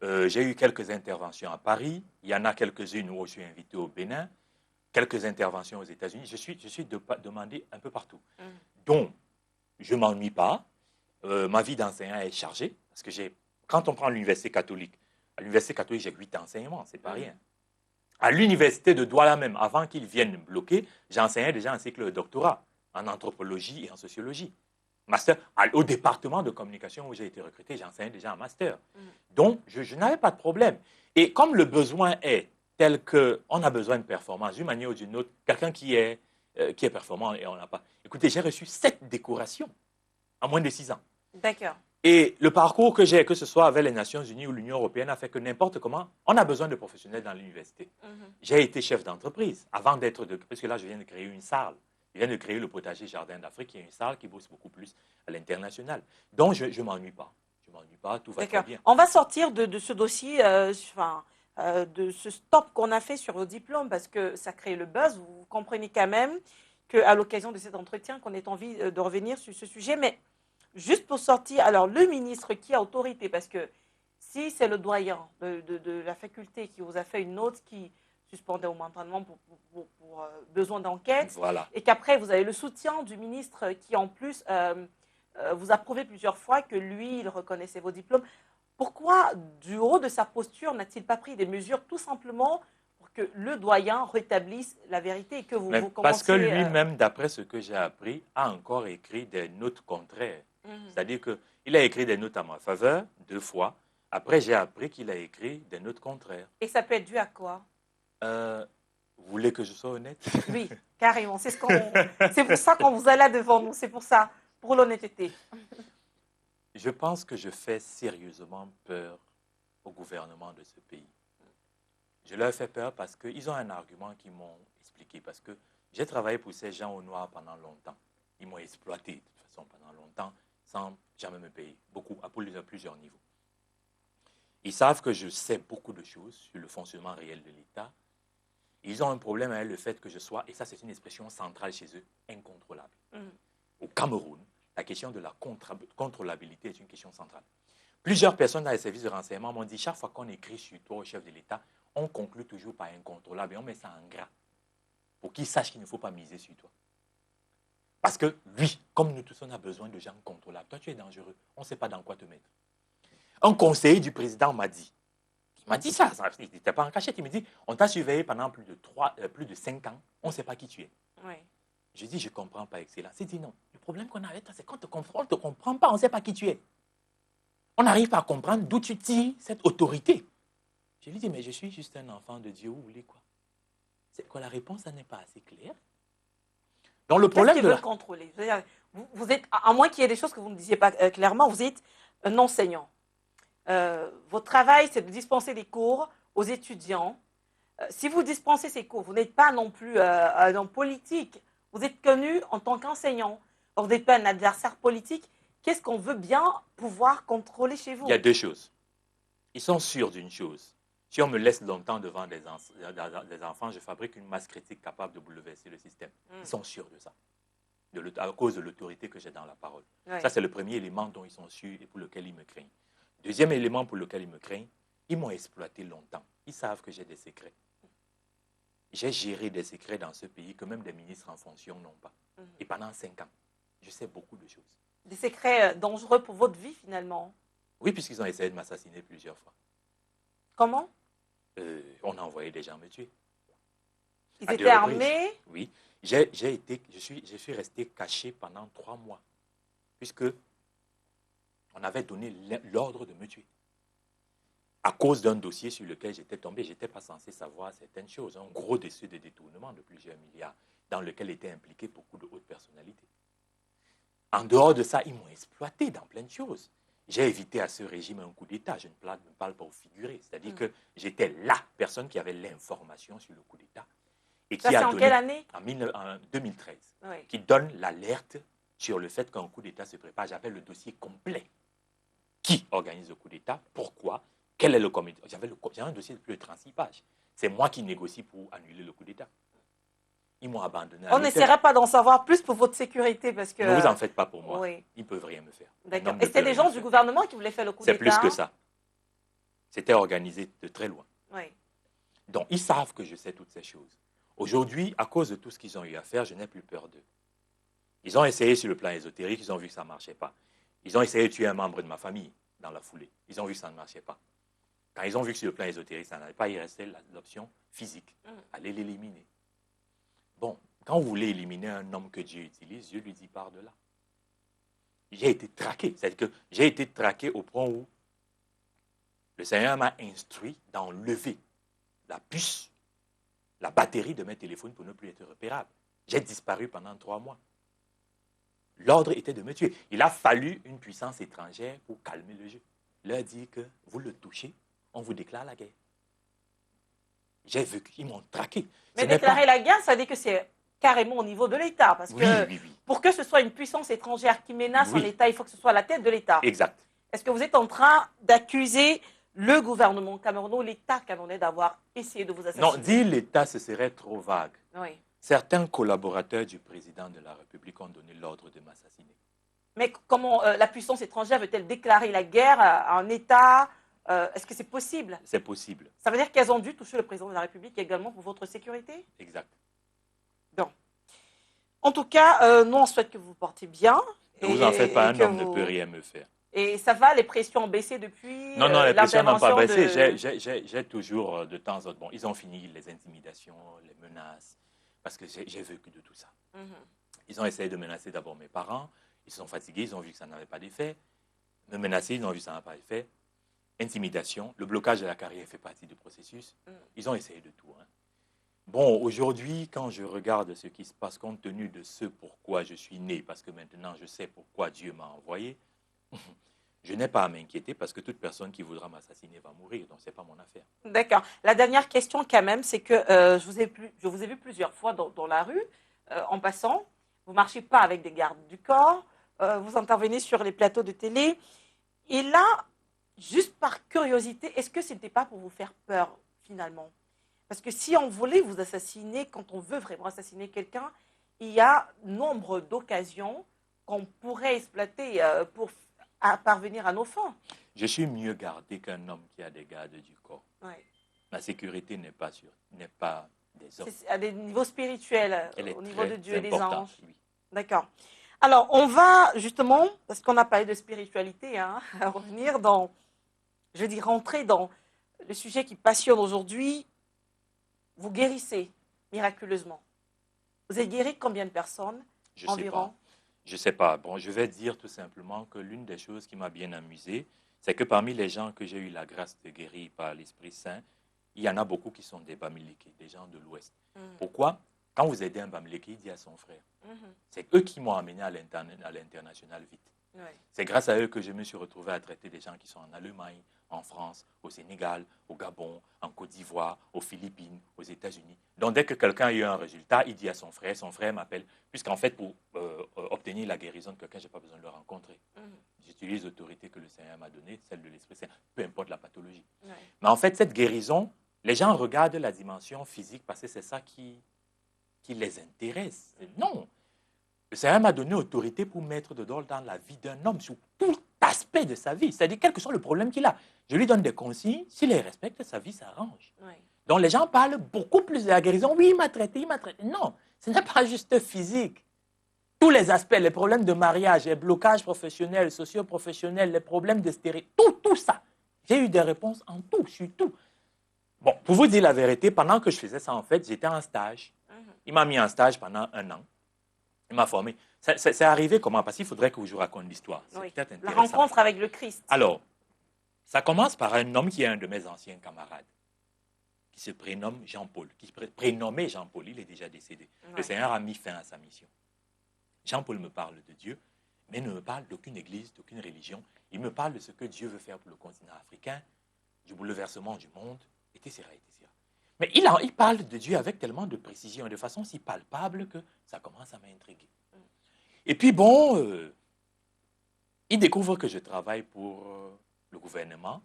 J'ai eu quelques interventions à Paris. Il y en a quelques-unes où je suis invité au Bénin. Quelques interventions aux États-Unis. Je suis demandé un peu partout. Donc, je ne m'ennuie pas. Ma vie d'enseignant est chargée. Parce que quand on prend l'Université catholique, à l'Université catholique, j'ai 8 enseignements, ce n'est pas rien. À l'Université de Douala même, avant qu'ils viennent me bloquer, j'enseignais déjà un cycle de doctorat en anthropologie et en sociologie. Master, au département de communication où j'ai été recruté, j'enseignais déjà un master. Donc, je n'avais pas de problème. Et comme le besoin est tel qu'on a besoin de performance, d'une manière ou d'une autre, quelqu'un qui est performant et on n'a pas. Écoutez, j'ai reçu 7 décorations en moins de 6 ans. D'accord. Et le parcours que j'ai, que ce soit avec les Nations Unies ou l'Union européenne, a fait que n'importe comment, on a besoin de professionnels dans l'université. J'ai été chef d'entreprise avant d'être, parce que là, je viens de créer une salle. Je viens de créer le potager Jardin d'Afrique, qui est une salle qui bosse beaucoup plus à l'international. Donc, je ne m'ennuie pas. Je ne m'ennuie pas, tout va très bien. On va sortir de ce dossier, de ce stop qu'on a fait sur vos diplômes, parce que ça crée le buzz. Vous comprenez quand même qu'à l'occasion de cet entretien, qu'on ait envie de revenir sur ce sujet. Mais juste pour sortir, alors le ministre qui a autorité, parce que si c'est le doyen de la faculté qui vous a fait une note qui suspendait momentanément pour besoin d'enquête, voilà. Et qu'après vous avez le soutien du ministre qui en plus vous a prouvé plusieurs fois que lui, il reconnaissait vos diplômes. Pourquoi, du haut de sa posture, n'a-t-il pas pris des mesures tout simplement pour que le doyen rétablisse la vérité et que Mais vous parce que commenciez... lui-même, d'après ce que j'ai appris, a encore écrit des notes contraires. Mhm. C'est-à-dire qu'il a écrit des notes à ma faveur 2 fois. Après, j'ai appris qu'il a écrit des notes contraires. Et ça peut être dû à quoi? Vous voulez que je sois honnête? Oui, carrément. C'est pour ça qu'on vous a là devant nous. C'est pour ça, pour l'honnêteté. Je pense que je fais sérieusement peur au gouvernement de ce pays. Je leur fais peur parce qu'ils ont un argument qu'ils m'ont expliqué. Parce que j'ai travaillé pour ces gens au noir pendant longtemps. Ils m'ont exploité de toute façon pendant longtemps sans jamais me payer. Beaucoup, à plusieurs niveaux. Ils savent que je sais beaucoup de choses sur le fonctionnement réel de l'État. Ils ont un problème avec le fait que je sois, et ça c'est une expression centrale chez eux, incontrôlable. Au Cameroun, la question de la contrôlabilité est une question centrale. Plusieurs personnes dans les services de renseignement m'ont dit, chaque fois qu'on écrit sur toi au chef de l'État, on conclut toujours par incontrôlable et on met ça en gras pour qu'il sache qu'il ne faut pas miser sur toi. Parce que lui, comme nous tous, on a besoin de gens contrôlables. Toi, tu es dangereux. On ne sait pas dans quoi te mettre. Un conseiller du président m'a dit, il m'a dit ça, il n'était pas en cachette, il me dit, on t'a surveillé pendant plus de 5 ans, on ne sait pas qui tu es. Oui. Je dis, je ne comprends pas, Excellence. Il dit non, le problème qu'on a avec toi, c'est qu'on ne te comprend pas, on ne sait pas qui tu es. On n'arrive pas à comprendre d'où tu tires cette autorité. Je lui dis, mais je suis juste un enfant de Dieu, vous voulez quoi? C'est quoi la réponse, ça n'est pas assez clair. Donc le problème Qu'est-ce qu'ils veulent contrôler? Vous êtes, à moins qu'il y ait des choses que vous ne disiez pas clairement, vous êtes un enseignant. Votre travail, c'est de dispenser des cours aux étudiants. Si vous dispensez ces cours, vous n'êtes pas non plus un homme politique. Vous êtes connu en tant qu'enseignant. Vous n'êtes pas un adversaire politique. Qu'est-ce qu'on veut bien pouvoir contrôler chez vous? Il y a 2 choses. Ils sont sûrs d'une chose. Si on me laisse longtemps devant des enfants, je fabrique une masse critique capable de bouleverser le système. Ils sont sûrs de ça, à cause de l'autorité que j'ai dans la parole. Oui. Ça, c'est le premier élément dont ils sont sûrs et pour lequel ils me craignent. Deuxième élément pour lequel ils me craignent, ils m'ont exploité longtemps. Ils savent que j'ai des secrets. J'ai géré des secrets dans ce pays que même des ministres en fonction n'ont pas. Et pendant 5 ans, je sais beaucoup de choses. Des secrets dangereux pour votre vie, finalement. Oui, puisqu'ils ont essayé de m'assassiner plusieurs fois. Comment? On a envoyé des gens me tuer. Ils étaient armés? Oui. Je suis resté caché pendant 3 mois, puisque on avait donné l'ordre de me tuer. À cause d'un dossier sur lequel j'étais tombé, je n'étais pas censé savoir certaines choses. Un gros dossier de détournement de plusieurs milliards, dans lequel étaient impliquées beaucoup de hautes personnalités. En dehors de ça, ils m'ont exploité dans plein de choses. J'ai évité à ce régime un coup d'État. Je ne parle pas au figuré. C'est-à-dire que j'étais la personne qui avait l'information sur le coup d'État. Et Ça, c'est en quelle année? En 2013. Oui. Qui donne l'alerte sur le fait qu'un coup d'État se prépare. J'avais le dossier complet. Qui organise le coup d'État? Pourquoi? Quel est le comité? J'avais un dossier de plus de 36 pages. C'est moi qui négocie pour annuler le coup d'État. Ils m'ont abandonné. On n'essaierait pas d'en savoir plus pour votre sécurité parce que... Ne vous en faites pas pour moi. Oui. Ils ne peuvent rien me faire. D'accord. Et c'était des gens du gouvernement qui voulaient faire le coup d'État? C'est plus que ça. C'était organisé de très loin. Oui. Donc, ils savent que je sais toutes ces choses. Aujourd'hui, à cause de tout ce qu'ils ont eu à faire, je n'ai plus peur d'eux. Ils ont essayé sur le plan ésotérique, ils ont vu que ça ne marchait pas. Ils ont essayé de tuer un membre de ma famille dans la foulée. Ils ont vu que ça ne marchait pas. Quand ils ont vu que sur le plan ésotérique, ça n'allait pas, il restait l'option physique. Aller l'éliminer. Bon, quand vous voulez éliminer un homme que Dieu utilise, Dieu lui dit par de là. J'ai été traqué. C'est-à-dire que j'ai été traqué au point où le Seigneur m'a instruit d'enlever la puce, la batterie de mes téléphones pour ne plus être repérable. J'ai disparu pendant 3 mois. L'ordre était de me tuer. Il a fallu une puissance étrangère pour calmer le jeu. Leur dire que vous le touchez, on vous déclare la guerre. J'ai vu qu'ils m'ont traqué. Mais déclarer la guerre, ça veut dire que c'est carrément au niveau de l'État. Parce que pour que ce soit une puissance étrangère qui menace un État, il faut que ce soit la tête de l'État. Exact. Est-ce que vous êtes en train d'accuser le gouvernement camerounais, l'État camerounais d'avoir essayé de vous assassiner? Non, dire l'État, ce serait trop vague. Oui. Certains collaborateurs du président de la République ont donné l'ordre de m'assassiner. Mais comment la puissance étrangère veut-elle déclarer la guerre à un État? Est-ce que c'est possible? C'est possible. Ça veut dire qu'elles ont dû toucher le président de la République également pour votre sécurité? Exact. Bon. En tout cas, nous, on souhaite que vous vous portez bien Ne vous en faites pas, et un que homme ne peut vous... rien me faire. Et ça va, les pressions ont baissé depuis Non, non, les pressions n'ont pas l'intervention baissé. de... J'ai toujours, de temps en temps, bon, ils ont fini les intimidations, les menaces, parce que j'ai vécu de tout ça. Ils ont essayé de menacer d'abord mes parents, ils se sont fatigués, ils ont vu que ça n'avait pas d'effet. Me menacer, ils ont vu que ça n'a pas d'effet. Intimidation, le blocage de la carrière fait partie du processus. Ils ont essayé de tout. Hein. Bon, aujourd'hui, quand je regarde ce qui se passe, compte tenu de ce pourquoi je suis né, parce que maintenant je sais pourquoi Dieu m'a envoyé, je n'ai pas à m'inquiéter parce que toute personne qui voudra m'assassiner va mourir, donc ce n'est pas mon affaire. D'accord. La dernière question quand même, c'est que je vous ai vu plusieurs fois dans la rue, en passant. Vous ne marchez pas avec des gardes du corps, vous intervenez sur les plateaux de télé. Et là, juste par curiosité, est-ce que ce n'était pas pour vous faire peur finalement? Parce que si on voulait vous assassiner, quand on veut vraiment assassiner quelqu'un, il y a nombre d'occasions qu'on pourrait exploiter pour parvenir à nos fins. Je suis mieux gardé qu'un homme qui a des gardes du corps. Ouais. Ma sécurité n'est pas sûre, n'est pas des hommes. C'est à des niveaux spirituels, Elle au est niveau de très Dieu et des importante, anges. oui. D'accord. Alors, on va justement, parce qu'on a parlé de spiritualité, hein, à revenir dans, je dis rentrer dans le sujet qui passionne aujourd'hui. Vous guérissez miraculeusement. Vous avez guéri combien de personnes Je ne sais environ? pas. Je ne sais pas. Bon, je vais dire tout simplement que l'une des choses qui m'a bien amusé, c'est que parmi les gens que j'ai eu la grâce de guérir par l'Esprit Saint, il y en a beaucoup qui sont des Bamileke, des gens de l'Ouest. Pourquoi? Quand vous aidez un Bamileke, il dit à son frère. C'est eux qui m'ont amené à l'international vite. Ouais. C'est grâce à eux que je me suis retrouvé à traiter des gens qui sont en Allemagne, en France, au Sénégal, au Gabon, en Côte d'Ivoire, aux Philippines, aux États-Unis. Donc dès que quelqu'un a eu un résultat, il dit à son frère m'appelle, puisqu'en fait pour obtenir la guérison de quelqu'un, je n'ai pas besoin de le rencontrer. J'utilise l'autorité que le Seigneur m'a donnée, celle de l'Esprit Saint, peu importe la pathologie. Ouais. Mais en fait, cette guérison, les gens regardent la dimension physique parce que c'est ça qui les intéresse. Non. Le Seigneur m'a donné autorité pour mettre de l'ordre dans la vie d'un homme sur tout aspect de sa vie. C'est-à-dire, quel que soit le problème qu'il a, je lui donne des consignes. S'il les respecte, sa vie s'arrange. Oui. Donc, les gens parlent beaucoup plus de la guérison. Oui, il m'a traité, il m'a traité. Non, ce n'est pas juste physique. Tous les aspects, les problèmes de mariage, les blocages professionnels, socio-professionnels, les problèmes de stéréotypes, tout ça. J'ai eu des réponses en tout, sur tout. Bon, pour vous dire la vérité, pendant que je faisais ça, en fait, j'étais en stage. Il m'a mis en stage pendant 1 an. Il m'a formé. C'est arrivé comment? Parce qu'il faudrait que je vous raconte l'histoire. Oui. La rencontre avec le Christ. Alors, ça commence par un homme qui est un de mes anciens camarades, qui se prénomme Jean-Paul, qui se prénommait Jean-Paul. Il est déjà décédé. Ouais. Le Seigneur a mis fin à sa mission. Jean-Paul me parle de Dieu, mais ne me parle d'aucune église, d'aucune religion. Il me parle de ce que Dieu veut faire pour le continent africain, du bouleversement du monde, etc. etc. Mais il parle de Dieu avec tellement de précision et de façon si palpable que ça commence à m'intriguer. Et puis bon, il découvre que je travaille pour le gouvernement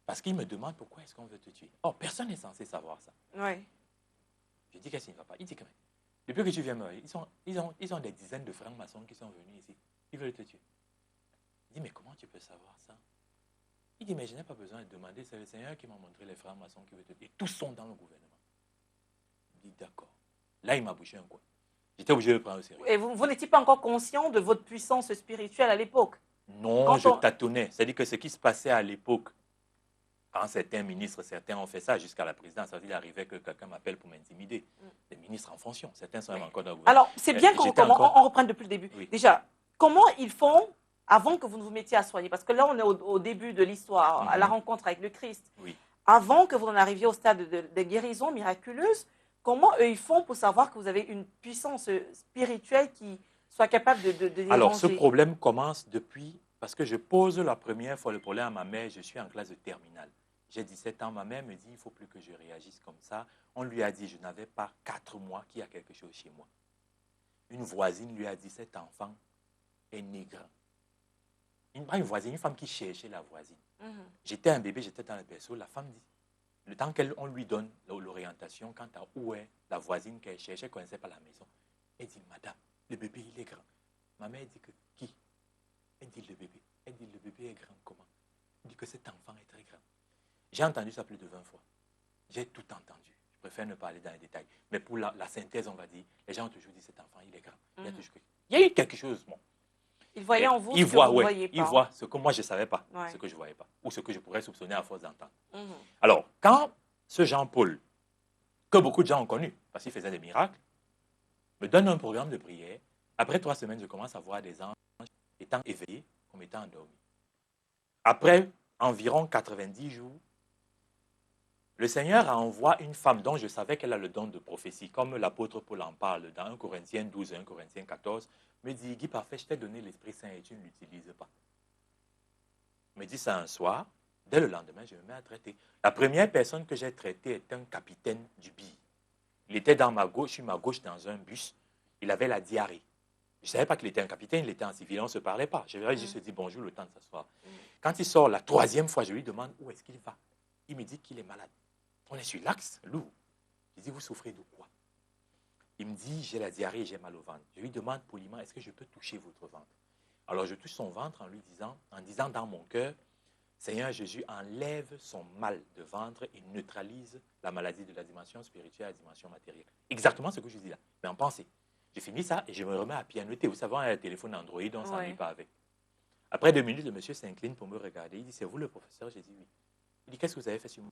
parce qu'il me demande pourquoi est-ce qu'on veut te tuer. Oh, personne n'est censé savoir ça. Oui. Je dis qu'est-ce qui ne va pas. Il dit que depuis que tu viens me voir, ils ont des dizaines de francs-maçons qui sont venus ici. Ils veulent te tuer. Il dit mais comment tu peux savoir ça? Il dit mais je n'ai pas besoin de demander, c'est le Seigneur qui m'a montré les francs-maçons qui veulent te tuer. Et tous sont dans le gouvernement. Il dit d'accord. Là, il m'a bouché un coin. J'étais obligé de le prendre au sérieux. Et vous n'étiez pas encore conscient de votre puissance spirituelle à l'époque? Non, je tâtonnais. C'est-à-dire que ce qui se passait à l'époque, quand certains ministres, certains ont fait ça jusqu'à la présidence, ça veut dire qu'il arrivait que quelqu'un m'appelle pour m'intimider. Des ministres en fonction, certains sont même encore dans le gouvernement. Alors, c'est bien qu'on reprenne depuis le début. Oui. Déjà, comment ils font avant que vous ne vous mettiez à soigner? Parce que là, on est au début de l'histoire, à la rencontre avec le Christ. Oui. Avant que vous en arriviez au stade de guérison miraculeuse, comment eux, ils font pour savoir que vous avez une puissance spirituelle qui soit capable de déranger? Alors, ce problème commence depuis, parce que je pose la première fois le problème à ma mère, je suis en classe de terminale. J'ai 17 ans, ma mère me dit, il ne faut plus que je réagisse comme ça. On lui a dit, je n'avais pas 4 mois qu'il y a quelque chose chez moi. Une voisine lui a dit, cet enfant est nègre. Une voisine, une femme qui cherchait la voisine. J'étais un bébé, j'étais dans le berceau, la femme dit, le temps qu'on lui donne l'orientation, quant à où est la voisine qu'elle cherchait, elle ne connaissait pas la maison. Elle dit, madame, le bébé, il est grand. Ma mère dit que qui? Elle dit, le bébé. Elle dit, le bébé est grand comment? Elle dit que cet enfant est très grand. J'ai entendu ça plus de 20 fois. J'ai tout entendu. Je préfère ne pas aller dans les détails. Mais pour la synthèse, on va dire, les gens ont toujours dit, cet enfant, il est grand. Il y a toujours... Il y a eu quelque chose. Bon. Il voyait en vous Il ce voit, que vous ne ouais, voyez pas. il voit ce que moi je ne savais pas, Ouais. ce que je ne voyais pas, ou ce que je pourrais soupçonner à force d'entendre. Mhm. Alors, quand ce Jean-Paul, que beaucoup de gens ont connu, parce qu'il faisait des miracles, me donne un programme de prière, après 3 semaines, je commence à voir des anges étant éveillés comme étant endormis. Après environ 90 jours, le Seigneur envoie une femme dont je savais qu'elle a le don de prophétie, comme l'apôtre Paul en parle dans 1 Corinthiens 12 et 1 Corinthiens 14, me dit, Guy Parfait, je t'ai donné l'Esprit Saint et tu ne l'utilises pas. Me dit ça un soir, dès le lendemain, je me mets à traiter. La première personne que j'ai traitée est un capitaine du BI. Il était dans ma gauche, sur ma gauche dans un bus, il avait la diarrhée. Je ne savais pas qu'il était un capitaine, il était en civil, on ne se parlait pas. Je lui ai juste dit bonjour, le temps de s'asseoir. Quand il sort la 3e fois, je lui demande où est-ce qu'il va. Il me dit qu'il est malade. On est sur l'axe, lourd. Je dis, vous souffrez de quoi? Il me dit, j'ai la diarrhée et j'ai mal au ventre. Je lui demande poliment, est-ce que je peux toucher votre ventre? Alors je touche son ventre en disant dans mon cœur, Seigneur Jésus, enlève son mal de ventre et neutralise la maladie de la dimension spirituelle à la dimension matérielle. Exactement ce que je dis là, mais en pensée. J'ai fini ça et je me remets à pianoter. Vous savez, on a un téléphone Android, on ne s'ennuie pas avec. Après 2 minutes, le monsieur s'incline pour me regarder. Il dit, c'est vous le professeur? J'ai dit oui. Il dit, qu'est-ce que vous avez fait sur moi?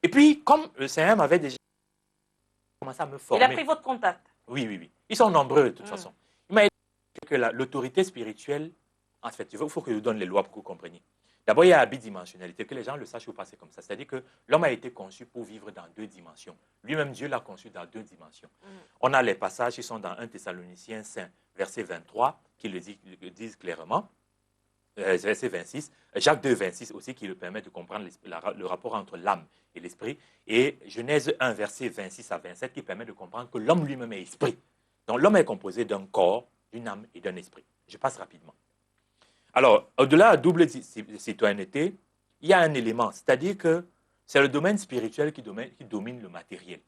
Et puis, comme le Seigneur m'avait déjà commencé à me former. Il a pris votre contact. Oui, oui, oui. Ils sont nombreux de toute façon. Il m'a dit que l'autorité spirituelle, en fait, il faut que je vous donne les lois pour que vous compreniez. D'abord, il y a la bidimensionnalité, que les gens le sachent ou pas, c'est comme ça. C'est-à-dire que l'homme a été conçu pour vivre dans 2 dimensions. Lui-même, Dieu l'a conçu dans 2 dimensions. On a les passages qui sont dans 1 Thessaloniciens 5, verset 23, qui le disent clairement. Verset 26, Jacques 2, 26 aussi, qui le permet de comprendre le rapport entre l'âme et l'esprit. Et Genèse 1, verset 26 à 27, qui permet de comprendre que l'homme lui-même est esprit. Donc l'homme est composé d'un corps, d'une âme et d'un esprit. Je passe rapidement. Alors, au-delà de la double citoyenneté, il y a un élément, c'est-à-dire que c'est le domaine spirituel qui domine le matériel.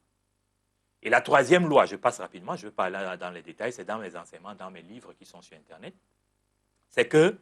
Et la 3e loi, je passe rapidement, je ne vais pas aller dans les détails, c'est dans mes enseignements, dans mes livres qui sont sur Internet, c'est que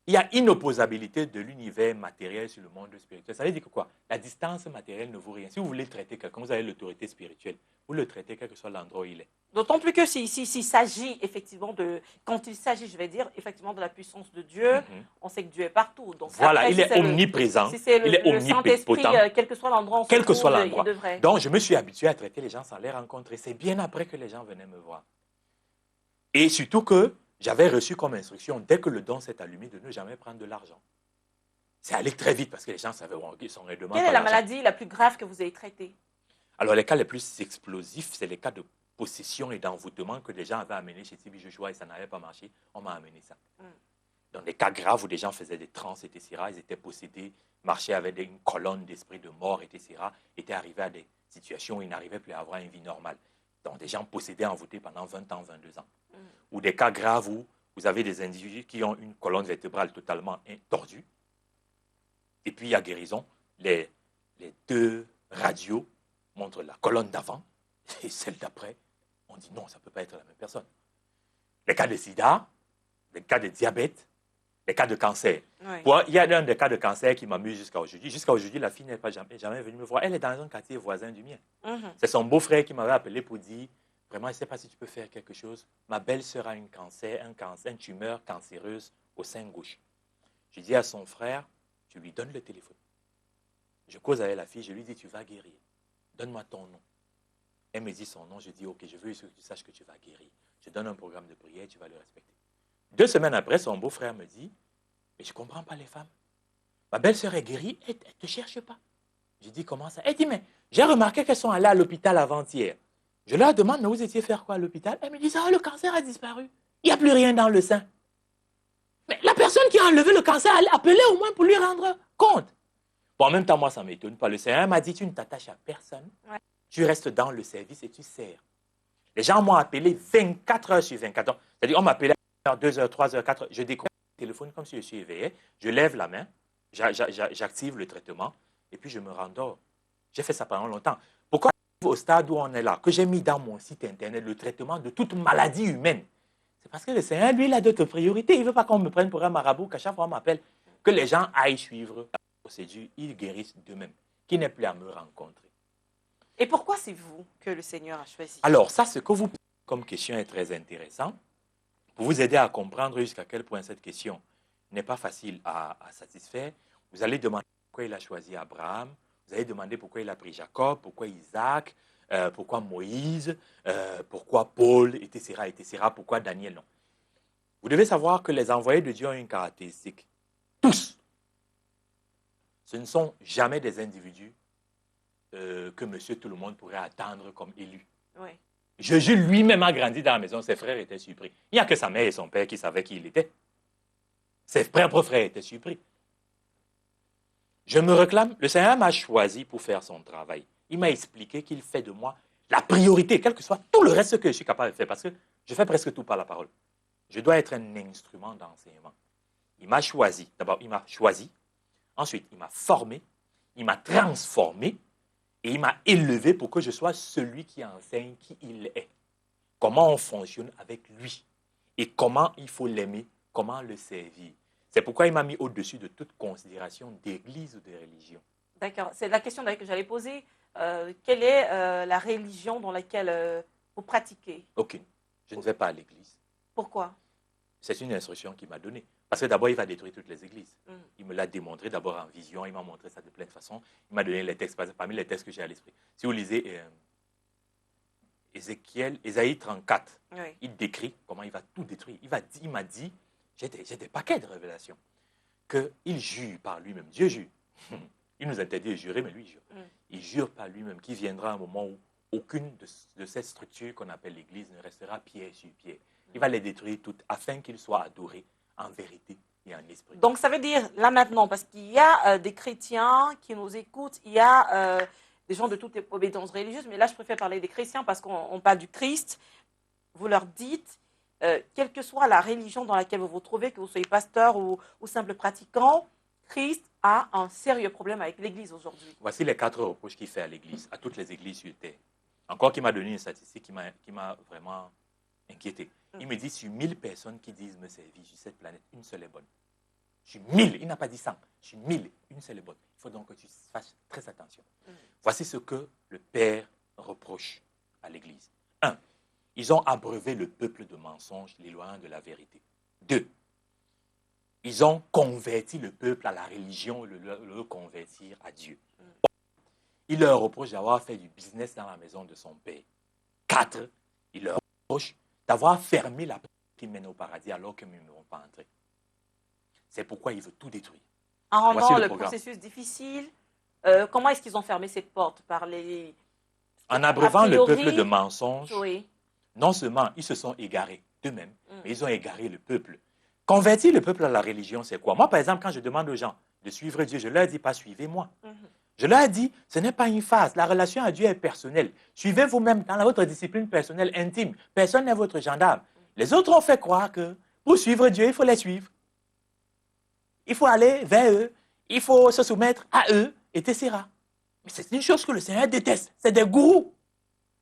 il y a inopposabilité de l'univers matériel sur le monde spirituel. Ça veut dire que quoi? La distance matérielle ne vaut rien. Si vous voulez traiter quelqu'un, vous avez l'autorité spirituelle. Vous le traitez quel que soit l'endroit où il est. D'autant plus que s'il s'agit effectivement de, quand il s'agit, je vais dire, effectivement de la puissance de Dieu, on sait que Dieu est partout. Donc voilà, après, il est omniprésent, si c'est il est le Saint-Esprit, omnipotent, quel que soit l'endroit où on se quel que soit trouve, l'endroit. il devrait. Donc, je me suis habitué à traiter les gens sans les rencontrer. C'est bien après que les gens venaient me voir. Et surtout que j'avais reçu comme instruction, dès que le don s'est allumé, de ne jamais prendre de l'argent. C'est allé très vite parce que les gens savaient qu'ils sont règlement. Quelle est la maladie la plus grave que vous avez traitée? Alors, les cas les plus explosifs, c'est les cas de possession et d'envoûtement que les gens avaient amené chez Tibi Joshua et ça n'avait pas marché. On m'a amené ça. Dans des cas graves où des gens faisaient des trans, etc., ils étaient possédés, marchaient avec une colonne d'esprit de mort, etc., étaient arrivés à des situations où ils n'arrivaient plus à avoir une vie normale. Donc, des gens possédés, envoûtés pendant 20 ans, 22 ans. Ou des cas graves où vous avez des individus qui ont une colonne vertébrale totalement tordue. Et puis, il y a guérison. Les 2 radios montrent la colonne d'avant et celle d'après. On dit non, ça ne peut pas être la même personne. Les cas de sida, les cas de diabète, les cas de cancer. Il y a un des cas de cancer qui m'amuse jusqu'à aujourd'hui. Jusqu'à aujourd'hui, la fille n'est pas jamais venue me voir. Elle est dans un quartier voisin du mien. C'est son beau-frère qui m'avait appelé pour dire, vraiment, je ne sais pas si tu peux faire quelque chose. Ma belle-sœur a une tumeur cancéreuse au sein gauche. Je dis à son frère, je lui donne le téléphone. Je cause avec la fille, je lui dis, tu vas guérir. Donne-moi ton nom. Elle me dit son nom, je dis, ok, je veux que tu saches que tu vas guérir. Je donne un programme de prière, tu vas le respecter. 2 semaines après, son beau-frère me dit, mais je ne comprends pas les femmes. Ma belle-sœur est guérie, elle ne te cherche pas. Je dis, comment ça? Elle dit, mais j'ai remarqué qu'elles sont allées à l'hôpital avant-hier. Je leur demande, mais vous étiez faire quoi à l'hôpital? Elle me dit, ah, le cancer a disparu. Il n'y a plus rien dans le sein. Mais la personne qui a enlevé le cancer, elle appelait au moins pour lui rendre compte. Bon, en même temps, moi, ça ne m'étonne pas. Le Seigneur m'a dit, tu ne t'attaches à personne. Tu restes dans le service et tu sers. Les gens m'ont appelé 24 heures sur 24 heures. C'est-à-dire, on m'appelait à 1h, 2h, 3h, 4h. Je décroche le téléphone comme si je suis éveillé. Je lève la main, j'active le traitement et puis je me rendors. J'ai fait ça pendant longtemps. Pourquoi au stade où on est là, que j'ai mis dans mon site internet le traitement de toute maladie humaine? C'est parce que le Seigneur, lui, il a d'autres priorités. Il ne veut pas qu'on me prenne pour un marabout, qu'à chaque fois on m'appelle, que les gens aillent suivre la procédure, ils guérissent d'eux-mêmes, qu'ils n'aient plus à me rencontrer. Et pourquoi c'est vous que le Seigneur a choisi? Alors, ça, ce que vous posez comme question est très intéressant pour vous aider à comprendre jusqu'à quel point cette question n'est pas facile à satisfaire. Vous allez demander pourquoi il a choisi Abraham, vous allez demander pourquoi il a pris Jacob, pourquoi Isaac, pourquoi Moïse, pourquoi Paul, etc., etc., pourquoi Daniel, non. Vous devez savoir que les envoyés de Dieu ont une caractéristique. Tous. Ce ne sont jamais des individus que monsieur tout le monde pourrait attendre comme élu. Oui. Jésus lui-même a grandi dans la maison, ses frères étaient surpris. Il n'y a que sa mère et son père qui savaient qui il était. Ses propres frères étaient surpris. Je me réclame, le Seigneur m'a choisi pour faire son travail. Il m'a expliqué qu'il fait de moi la priorité, quel que soit tout le reste que je suis capable de faire, parce que je fais presque tout par la parole. Je dois être un instrument d'enseignement. Il m'a choisi. D'abord, il m'a choisi. Ensuite, il m'a formé. Il m'a transformé. Et il m'a élevé pour que je sois celui qui enseigne qui il est. Comment on fonctionne avec lui. Et comment il faut l'aimer. Comment le servir. C'est pourquoi il m'a mis au-dessus de toute considération d'église ou de religion. D'accord. C'est la question que j'allais poser. Quelle est la religion dans laquelle vous pratiquez? Ok. Je ne vais pas à l'église. Pourquoi? C'est une instruction qu'il m'a donnée. Parce que d'abord, il va détruire toutes les églises. Il me l'a démontré d'abord en vision. Il m'a montré ça de plein de façons. Il m'a donné les textes, parmi les textes que j'ai à l'esprit. Si vous lisez Ésaïe 34, oui. Il décrit comment il va tout détruire. Il m'a dit, j'ai des paquets de révélations, qu'il jure par lui-même. Dieu jure. Il nous interdit de jurer, mais lui jure. Il jure par lui-même qu'il viendra un moment où aucune de ces structures qu'on appelle l'Église ne restera pierre sur pierre. Il va les détruire toutes afin qu'ils soient adorés en vérité et en esprit. Donc, ça veut dire, là maintenant, parce qu'il y a des chrétiens qui nous écoutent, il y a des gens de toute obédience religieuse, mais là, je préfère parler des chrétiens parce qu'on parle du Christ. Vous leur dites, quelle que soit la religion dans laquelle vous vous trouvez, que vous soyez pasteur ou simple pratiquant, Christ a un sérieux problème avec l'Église aujourd'hui. Voici les 4 reproches qu'il fait à l'Église, à toutes les églises sur terre. Encore qu'il m'a donné une statistique qui m'a vraiment inquiété. Il me dit, sur 1000 personnes qui disent me servir sur cette planète, une seule est bonne. Sur 1000, il n'a pas dit 100. Sur 1000, une seule est bonne. Il faut donc que tu fasses très attention. Voici ce que le Père reproche à l'Église. 1. Ils ont abreuvé le peuple de mensonges, l'éloignant de la vérité. 2. Ils ont converti le peuple à la religion, le convertir à Dieu. Il leur reproche d'avoir fait du business dans la maison de son père. 4. Il leur reproche d'avoir fermé la porte qui mène au paradis alors qu'ils ne vont pas entrer. C'est pourquoi il veut tout détruire. En rendant le processus difficile, comment est-ce qu'ils ont fermé cette porte? En abreuvant le peuple de mensonges, oui. Non seulement ils se sont égarés d'eux-mêmes, mais ils ont égaré le peuple. Convertir le peuple à la religion, c'est quoi? Moi, par exemple, quand je demande aux gens de suivre Dieu, je leur dis pas suivez-moi. Je leur dis, ce n'est pas une phase. La relation à Dieu est personnelle. Suivez vous-même dans votre discipline personnelle intime. Personne n'est votre gendarme. Les autres ont fait croire que pour suivre Dieu, il faut les suivre. Il faut aller vers eux. Il faut se soumettre à eux, etc. Mais c'est une chose que le Seigneur déteste. C'est des gourous.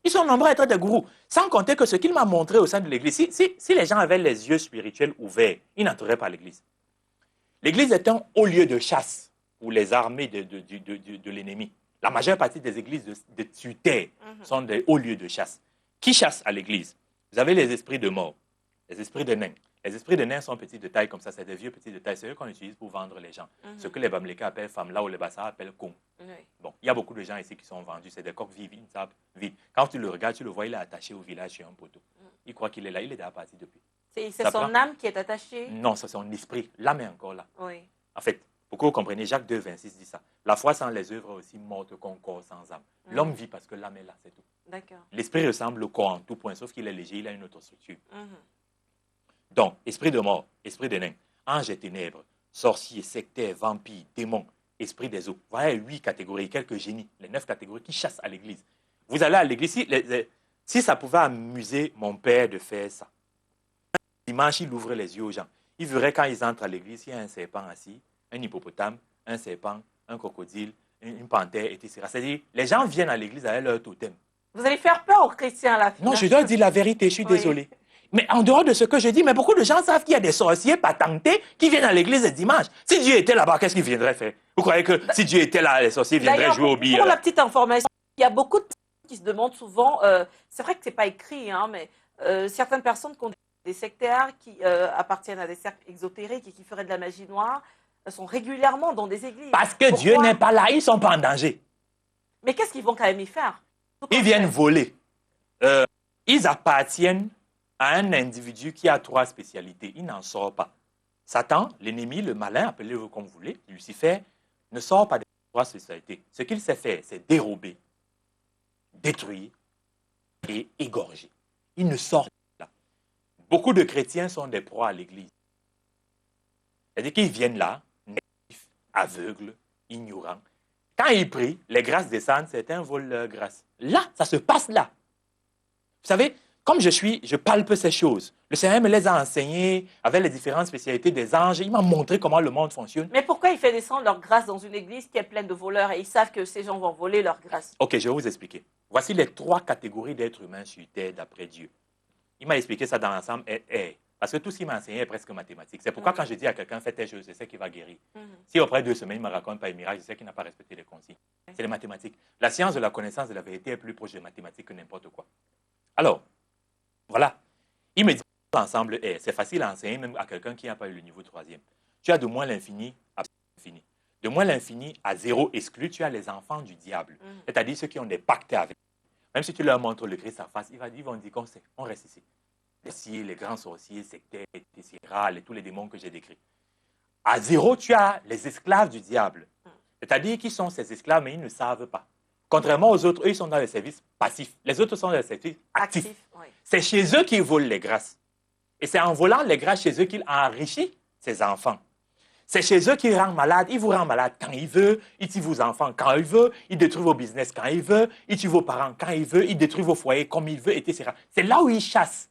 Ils sont nombreux à être des gourous. Sans compter que ce qu'il m'a montré au sein de l'Église, si les gens avaient les yeux spirituels ouverts, ils n'entreraient pas à l'Église. L'Église est un haut lieu de chasse pour les armées de l'ennemi. La majeure partie des églises sur terre sont des hauts lieux de chasse. Qui chasse à l'Église? Vous avez les esprits de mort, les esprits de nains. Les esprits de nains sont petits de taille comme ça, c'est des vieux petits de taille. C'est eux qu'on utilise pour vendre les gens. Ce que les Bamlékas appellent femmes, là où les Bassa appellent con. Bon, il y a beaucoup de gens ici qui sont vendus, c'est des coqs vides, ils savent vite. Quand tu le regardes, tu le vois, il est attaché au village sur un poteau. Il croit qu'il est là, il est déjà parti depuis. C'est son âme qui est attachée? Non, c'est son esprit. L'âme est encore là. Oui. En fait, pour que vous compreniez, Jacques 2, 26 dit ça. La foi sans les œuvres est aussi morte qu'un corps sans âme. L'homme vit parce que l'âme est là, c'est tout. D'accord. L'esprit ressemble au corps en tout point, sauf qu'il est léger, il a une autre structure. Donc, esprit de mort, esprit de nains, ange et ténèbres, sorciers, sectaires, vampires, démons, esprit des eaux. Voilà 8 catégories, quelques génies, les 9 catégories qui chassent à l'église. Vous allez à l'église, si ça pouvait amuser mon père de faire ça, dimanche, il ouvrait les yeux aux gens. Il verrait quand ils entrent à l'église, il y a un serpent assis, un hippopotame, un serpent, un crocodile, une panthère, etc. C'est-à-dire, les gens viennent à l'église avec leur totem. Vous allez faire peur aux chrétiens à la fin. Non, je dois dire la vérité, je suis désolé. Mais en dehors de ce que je dis, mais beaucoup de gens savent qu'il y a des sorciers patentés qui viennent à l'église le dimanche. Si Dieu était là-bas, qu'est-ce qu'il viendrait faire? Vous croyez que si Dieu était là, les sorciers viendraient jouer au billard? Pour la petite information, il y a beaucoup de qui se demandent souvent, c'est vrai que ce n'est pas écrit, hein, mais certaines personnes qui ont des sectaires qui appartiennent à des cercles exotériques et qui feraient de la magie noire sont régulièrement dans des églises. Parce que Dieu n'est pas là, ils ne sont pas en danger. Mais qu'est-ce qu'ils vont quand même y faire? Ils viennent voler. Ils appartiennent à un individu qui a 3 spécialités. Il n'en sort pas. Satan, l'ennemi, le malin, appelez-le comme vous voulez, Lucifer, ne sort pas des 3 spécialités. Ce qu'il sait faire, c'est dérober, détruire et égorger. Il ne sort pas là. Beaucoup de chrétiens sont des proies à l'église. C'est-à-dire qu'ils viennent là, naïfs, aveugles, ignorants. Quand ils prient, les grâces descendent, certains volent leurs grâces. Là, ça se passe là. Vous savez, comme je palpe ces choses. Le Seigneur me les a enseignées avec les différentes spécialités des anges. Il m'a montré comment le monde fonctionne. Mais pourquoi il fait descendre leur grâce dans une église qui est pleine de voleurs et ils savent que ces gens vont voler leur grâce? Ok, je vais vous expliquer. Voici les 3 catégories d'êtres humains sur Terre d'après Dieu. Il m'a expliqué ça dans l'ensemble. Parce que tout ce qu'il m'a enseigné est presque mathématique. C'est pourquoi quand je dis à quelqu'un, fais telle chose, je sais qu'il va guérir. Si après 2 semaines, il ne me raconte pas un miracle, je sais qu'il n'a pas respecté les consignes. C'est les mathématiques. La science de la connaissance de la vérité est plus proche des mathématiques que n'importe quoi. Alors, voilà. Il me dit l'ensemble est. C'est facile à enseigner même à quelqu'un qui n'a pas eu le niveau 3e. Tu as de moins l'infini à l'infini. De moins l'infini à 0 exclu, tu as les enfants du diable. C'est-à-dire ceux qui ont des pactes avec. Même si tu leur montres le Christ en face, ils vont dire qu'on sait, on reste ici. Les sciers, les grands sorciers, sectaires, et tous les démons que j'ai décrits. À 0, tu as les esclaves du diable. C'est-à-dire qu'ils sont ces esclaves, mais ils ne savent pas. Contrairement aux autres, eux, ils sont dans le service passif. Les autres sont dans le service actif. Oui. C'est chez eux qu'ils volent les grâces. Et c'est en volant les grâces chez eux qu'il enrichit ses enfants. C'est chez eux qu'il rend malade. Il vous rend malade quand il veut. Il tue vos enfants quand il veut. Il détruit vos business quand il veut. Il tue vos parents quand il veut. Il détruit vos foyers comme il veut, etc. C'est là où il chasse.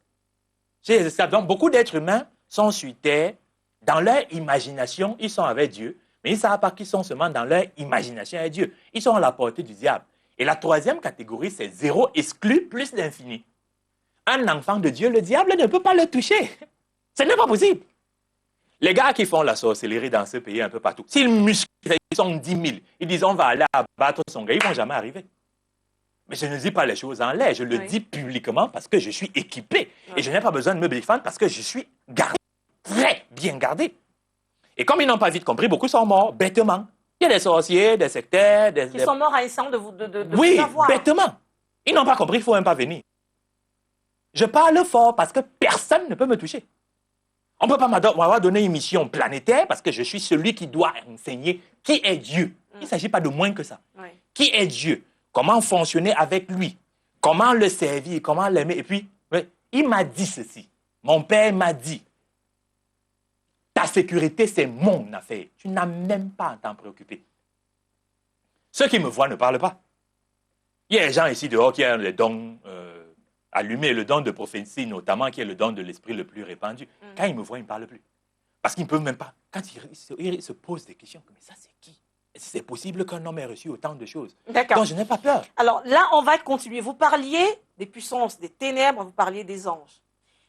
Donc, beaucoup d'êtres humains sont sur terre. Dans leur imagination, ils sont avec Dieu. Mais ils ne savent pas qu'ils sont seulement dans leur imagination avec Dieu. Ils sont à la portée du diable. Et la 3e catégorie, c'est 0 exclu plus l'infini. Un enfant de Dieu, le diable ne peut pas le toucher. Ce n'est pas possible. Les gars qui font la sorcellerie dans ce pays un peu partout, s'ils musclent, ils sont 10 000, ils disent on va aller abattre son gars, ils ne vont jamais arriver. Mais je ne dis pas les choses en l'air, je le dis publiquement parce que je suis équipé. Et je n'ai pas besoin de me défendre parce que je suis gardé, très bien gardé. Et comme ils n'ont pas vite compris, beaucoup sont morts bêtement. Il y a des sorciers, des sectaires, qui sont morts à essence de vous oui, savoir. bêtement. Ils n'ont pas compris, il ne faut même pas venir. Je parle fort parce que personne ne peut me toucher. On ne peut pas m'avoir donné une mission planétaire parce que je suis celui qui doit enseigner qui est Dieu. Il ne s'agit pas de moins que ça. Oui. Qui est Dieu? Comment fonctionner avec lui? Comment le servir? Comment l'aimer? Et puis, il m'a dit ceci. Mon père m'a dit, ta sécurité, c'est mon affaire. Tu n'as même pas à t'en préoccuper. Ceux qui me voient ne parlent pas. Il y a des gens ici dehors qui ont le don allumé, le don de prophétie notamment, qui est le don de l'esprit le plus répandu. Quand ils me voient, ils ne parlent plus. Parce qu'ils ne peuvent même pas. Quand ils se posent des questions, mais ça c'est qui? Est-ce que c'est possible qu'un homme ait reçu autant de choses? D'accord. Donc je n'ai pas peur. Alors là, on va continuer. Vous parliez des puissances, des ténèbres, vous parliez des anges.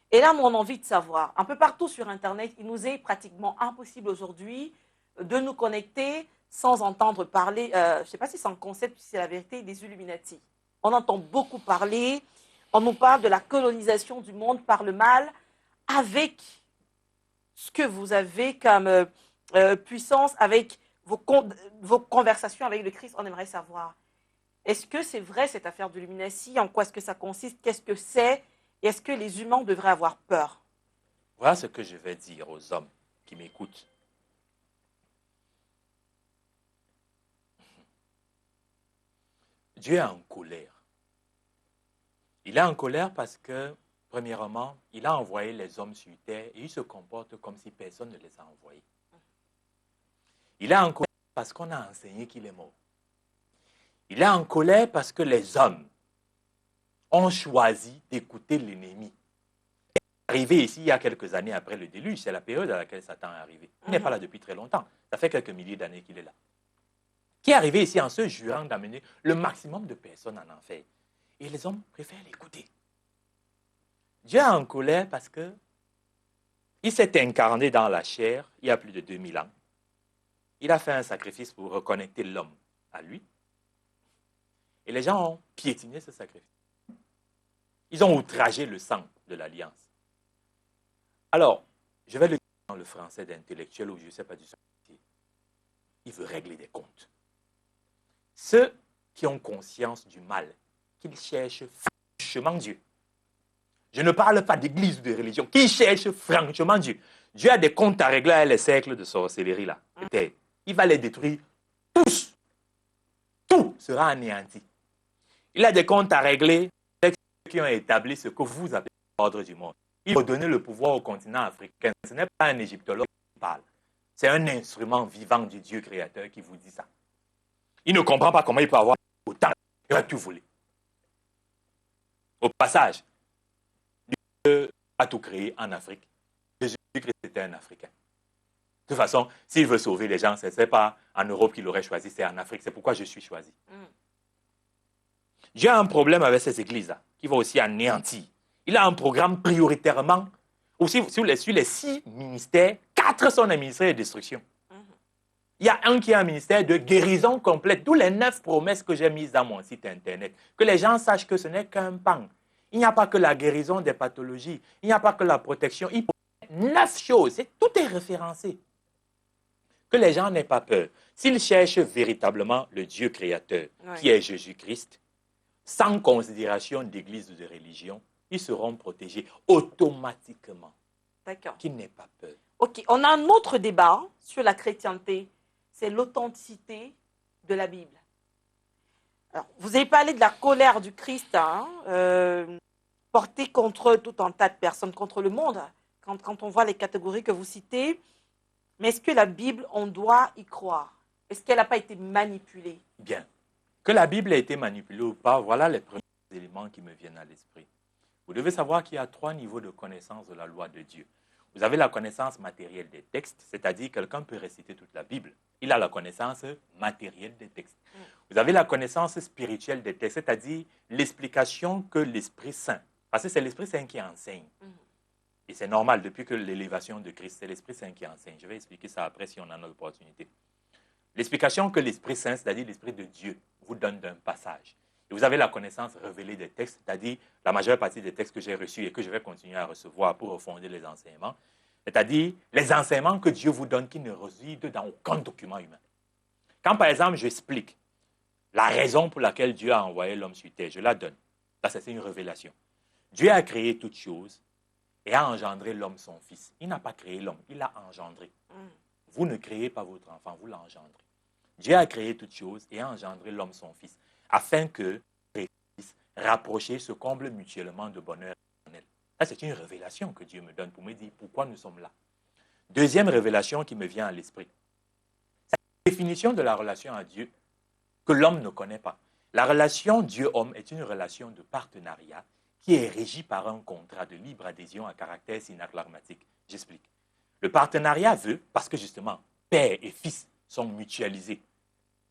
Et là, moi, on a envie de savoir, un peu partout sur Internet, il nous est pratiquement impossible aujourd'hui de nous connecter sans entendre parler, je ne sais pas si c'est un concept, si c'est la vérité, des Illuminati. On entend beaucoup parler, on nous parle de la colonisation du monde par le mal, avec ce que vous avez comme puissance, avec vos conversations avec le Christ, on aimerait savoir. Est-ce que c'est vrai cette affaire de l'Illuminati? En quoi est-ce que ça consiste? Qu'est-ce que c'est? Et est-ce que les humains devraient avoir peur? Voilà ce que je vais dire aux hommes qui m'écoutent. Dieu est en colère. Il est en colère parce que, premièrement, il a envoyé les hommes sur terre et il se comporte comme si personne ne les a envoyés. Il est en colère parce qu'on a enseigné qu'il est mort. Il est en colère parce que les hommes ont choisi d'écouter l'ennemi. Il est arrivé ici il y a quelques années après le déluge, c'est la période à laquelle Satan est arrivé. Il n'est pas là depuis très longtemps, ça fait quelques milliers d'années qu'il est là. Qui est arrivé ici en se jurant d'amener le maximum de personnes en enfer. Et les hommes préfèrent l'écouter. Dieu est en colère parce que il s'est incarné dans la chair il y a plus de 2000 ans. Il a fait un sacrifice pour reconnecter l'homme à lui. Et les gens ont piétiné ce sacrifice. Ils ont outragé le sang de l'alliance. Alors, je vais le dire dans le français d'intellectuel ou je ne sais pas du tout. Il veut régler des comptes. Ceux qui ont conscience du mal, qu'ils cherchent franchement Dieu. Je ne parle pas d'église ou de religion, qui cherchent franchement Dieu. Dieu a des comptes à régler avec les cercles de sorcellerie là. Il va les détruire tous. Tout sera anéanti. Il a des comptes à régler avec ceux qui ont établi ce que vous appelez l'ordre du monde. Il faut donner le pouvoir au continent africain. Ce n'est pas un égyptologue qui parle. C'est un instrument vivant du Dieu créateur qui vous dit ça. Il ne comprend pas comment il peut avoir autant. Il va tout voler. Au passage, Dieu a tout créé en Afrique. Jésus-Christ était un Africain. De toute façon, s'il veut sauver les gens, ce n'est pas en Europe qu'il aurait choisi, c'est en Afrique. C'est pourquoi je suis choisi. Dieu a un problème avec ces églises-là, qui va aussi anéantir. Il a un programme prioritairement, aussi sur les 6 ministères, 4 sont des ministères de destruction. Il y a un qui est un ministère de guérison complète. D'où les 9 promesses que j'ai mises dans mon site internet. Que les gens sachent que ce n'est qu'un pan. Il n'y a pas que la guérison des pathologies. Il n'y a pas que la protection. Il y a 9 choses. Tout est référencé. Que les gens n'aient pas peur. S'ils cherchent véritablement le Dieu créateur, qui est Jésus-Christ, sans considération d'église ou de religion, ils seront protégés automatiquement. D'accord. Qu'ils n'aient pas peur. Ok, on a un autre débat sur la chrétienté. C'est l'authenticité de la Bible. Alors, vous avez parlé de la colère du Christ portée contre tout un tas de personnes, contre le monde, quand on voit les catégories que vous citez. Mais est-ce que la Bible, on doit y croire? Est-ce qu'elle n'a pas été manipulée? Bien. Que la Bible ait été manipulée ou pas, voilà les premiers éléments qui me viennent à l'esprit. Vous devez savoir qu'il y a 3 niveaux de connaissance de la loi de Dieu. Vous avez la connaissance matérielle des textes, c'est-à-dire quelqu'un peut réciter toute la Bible. Il a la connaissance matérielle des textes. Vous avez la connaissance spirituelle des textes, c'est-à-dire l'explication que l'Esprit Saint, parce que c'est l'Esprit Saint qui enseigne. Et c'est normal, depuis que l'élévation de Christ, c'est l'Esprit Saint qui enseigne. Je vais expliquer ça après si on en a l'opportunité. L'explication que l'Esprit Saint, c'est-à-dire l'Esprit de Dieu, vous donne d'un passage. Et vous avez la connaissance révélée des textes, c'est-à-dire la majeure partie des textes que j'ai reçus et que je vais continuer à recevoir pour refonder les enseignements, c'est-à-dire les enseignements que Dieu vous donne qui ne résident dans aucun document humain. Quand par exemple j'explique la raison pour laquelle Dieu a envoyé l'homme sur terre, je la donne. Ça, c'est une révélation. Dieu a créé toutes choses et a engendré l'homme son fils. Il n'a pas créé l'homme, il l'a engendré. Vous ne créez pas votre enfant, vous l'engendrez. Dieu a créé toutes choses et a engendré l'homme son fils, afin que les fils rapprochés se comblent mutuellement de bonheur éternel. Ça, c'est une révélation que Dieu me donne pour me dire pourquoi nous sommes là. Deuxième révélation qui me vient à l'esprit, c'est la définition de la relation à Dieu que l'homme ne connaît pas. La relation Dieu-homme est une relation de partenariat qui est régie par un contrat de libre adhésion à caractère synagmatique. J'explique. Le partenariat veut, parce que justement, père et fils sont mutualisés,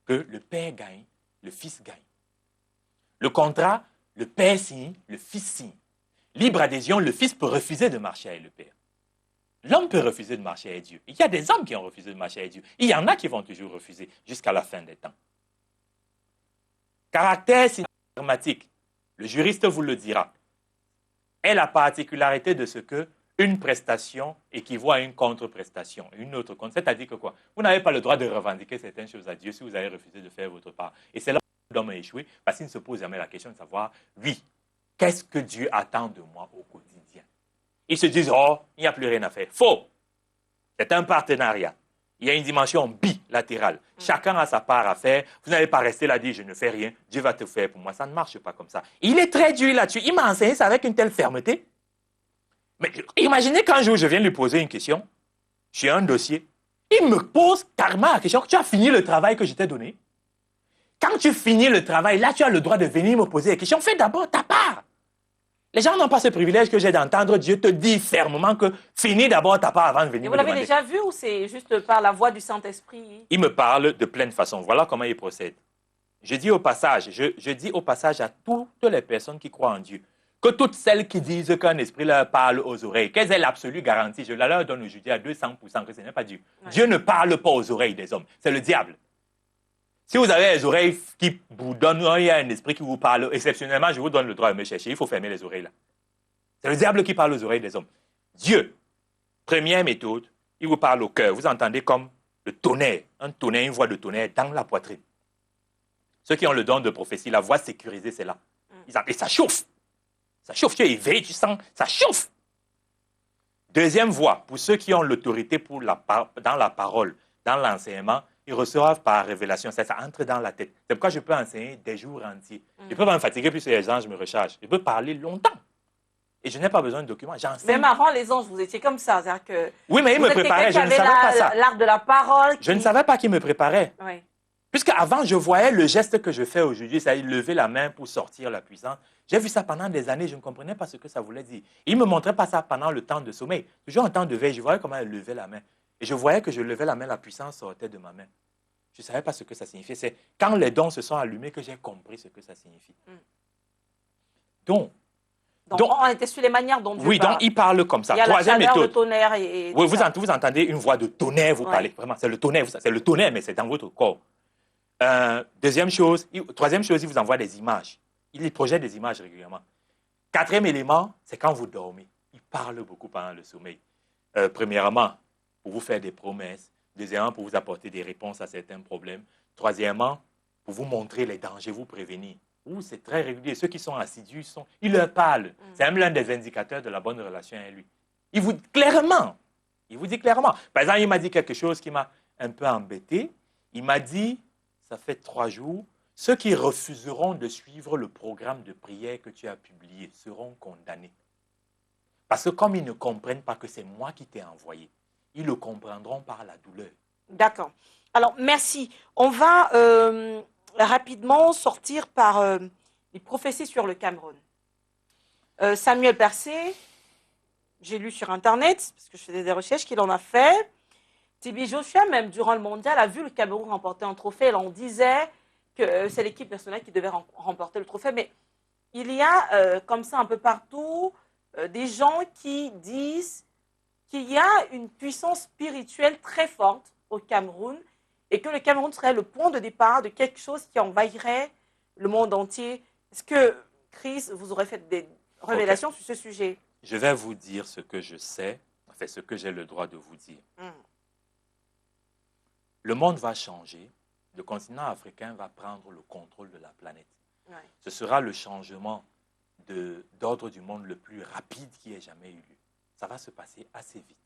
que le père gagne, le fils gagne. Le contrat, le père signe, le fils signe. Libre adhésion, le fils peut refuser de marcher avec le père. L'homme peut refuser de marcher avec Dieu. Il y a des hommes qui ont refusé de marcher avec Dieu. Il y en a qui vont toujours refuser jusqu'à la fin des temps. Caractère synagmatique, le juriste vous le dira, est la particularité de ce que une prestation équivaut à une contre-prestation, une autre contre. C'est-à-dire que quoi? Vous n'avez pas le droit de revendiquer certaines choses à Dieu si vous avez refusé de faire votre part. Et c'est là où l'homme a échoué, parce qu'il ne se pose jamais la question de savoir, oui, qu'est-ce que Dieu attend de moi au quotidien? Ils se disent, oh, il n'y a plus rien à faire. Faux! C'est un partenariat. Il y a une dimension bilatérale. Chacun a sa part à faire. Vous n'allez pas rester là et dire, je ne fais rien, Dieu va te faire pour moi. Ça ne marche pas comme ça. Il est très dur là-dessus. Il m'a enseigné ça avec une telle fermeté. Mais imaginez qu'un jour, je viens lui poser une question. J'ai un dossier. Il me pose carrément la question, tu as fini le travail que je t'ai donné? Quand tu finis le travail, là, tu as le droit de venir me poser des questions. Fais d'abord ta part. Les gens n'ont pas ce privilège que j'ai d'entendre Dieu te dire fermement que finis d'abord ta part avant de venir me demander. Et vous l'avez déjà vu ou c'est juste par la voix du Saint-Esprit? Il me parle de plein de façons. Voilà comment il procède. Je dis au passage à toutes les personnes qui croient en Dieu, que toutes celles qui disent qu'un esprit leur parle aux oreilles, qu'elles aient l'absolue garantie, je la leur donne aujourd'hui à 200% que ce n'est pas Dieu. Ouais. Dieu ne parle pas aux oreilles des hommes, c'est le diable. Si vous avez les oreilles qui vous donnent, il y a un esprit qui vous parle, exceptionnellement, je vous donne le droit de me chercher. Il faut fermer les oreilles là. C'est le diable qui parle aux oreilles des hommes. Dieu, première méthode, il vous parle au cœur. Vous entendez comme le tonnerre, un tonnerre, une voix de tonnerre dans la poitrine. Ceux qui ont le don de prophétie, la voix sécurisée, c'est là. Et ça chauffe. Ça chauffe, tu es éveillé, tu sens, ça chauffe. Deuxième voie, pour ceux qui ont l'autorité dans la parole, dans l'enseignement, ils reçoivent par révélation. Ça entre dans la tête. C'est pourquoi je peux enseigner des jours entiers. Je ne peux pas me fatiguer, puis les anges me rechargent. Je peux parler longtemps. Et je n'ai pas besoin de documents. J'enseigne. Même avant les anges, vous étiez comme ça. C'est-à-dire que oui, mais ils me préparaient. Je ne savais pas ça. L'art de la parole. Je ne savais pas qu'ils me préparaient. Oui. Puisqu'avant, je voyais le geste que je fais aujourd'hui, c'est-à-dire lever la main pour sortir la puissance. J'ai vu ça pendant des années, je ne comprenais pas ce que ça voulait dire. Ils ne me montraient pas ça pendant le temps de sommeil. Toujours en temps de veille, je voyais comment elle levait la main. Et je voyais que je levais la main, la puissance sortait de ma main. Je ne savais pas ce que ça signifiait. C'est quand les dons se sont allumés que j'ai compris ce que ça signifie. Donc, on était sur les manières dont Dieu oui, parle. donc il parle comme ça. Il y a Troisième la chaleur, méthode. le tonnerre oui, vous entendez une voix de tonnerre, vous parlez. Vraiment, c'est le tonnerre, mais c'est dans votre corps. Troisième chose, il vous envoie des images. Il projette des images régulièrement. Quatrième élément, c'est quand vous dormez. Il parle beaucoup pendant le sommeil. Premièrement, pour vous faire des promesses. Deuxièmement, pour vous apporter des réponses à certains problèmes. Troisièmement, pour vous montrer les dangers, vous prévenir. C'est très régulier. Ceux qui sont assidus, il leur parle. C'est même l'un des indicateurs de la bonne relation avec lui. Il vous dit clairement. Par exemple, il m'a dit quelque chose qui m'a un peu embêté. Il m'a dit, ça fait 3 jours, ceux qui refuseront de suivre le programme de prière que tu as publié seront condamnés. Parce que comme ils ne comprennent pas que c'est moi qui t'ai envoyé, ils le comprendront par la douleur. D'accord. Alors, merci. On va rapidement sortir par les prophéties sur le Cameroun. Samuel Percé, j'ai lu sur Internet, parce que je faisais des recherches, qu'il en a fait. Tibi Joshua, même durant le mondial, a vu le Cameroun remporter un trophée. Là, on disait que c'est l'équipe nationale qui devait remporter le trophée. Mais il y a, comme ça, un peu partout, des gens qui disent qu'il y a une puissance spirituelle très forte au Cameroun et que le Cameroun serait le point de départ de quelque chose qui envahirait le monde entier. Est-ce que, Chris, vous aurez fait des révélations sur ce sujet? Je vais vous dire ce que je sais, enfin ce que j'ai le droit de vous dire. Le monde va changer, le continent africain va prendre le contrôle de la planète. Ouais. Ce sera le changement d'ordre du monde le plus rapide qui ait jamais eu lieu. Ça va se passer assez vite.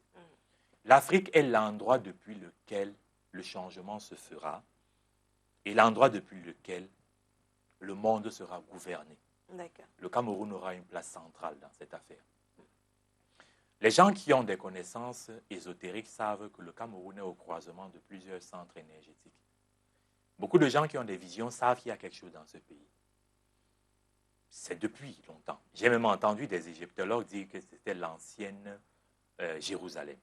L'Afrique est l'endroit depuis lequel le changement se fera et l'endroit depuis lequel le monde sera gouverné. Le Cameroun aura une place centrale dans cette affaire. Les gens qui ont des connaissances ésotériques savent que le Cameroun est au croisement de plusieurs centres énergétiques. Beaucoup de gens qui ont des visions savent qu'il y a quelque chose dans ce pays. C'est depuis longtemps. J'ai même entendu des égyptologues dire que c'était l'ancienne Jérusalem.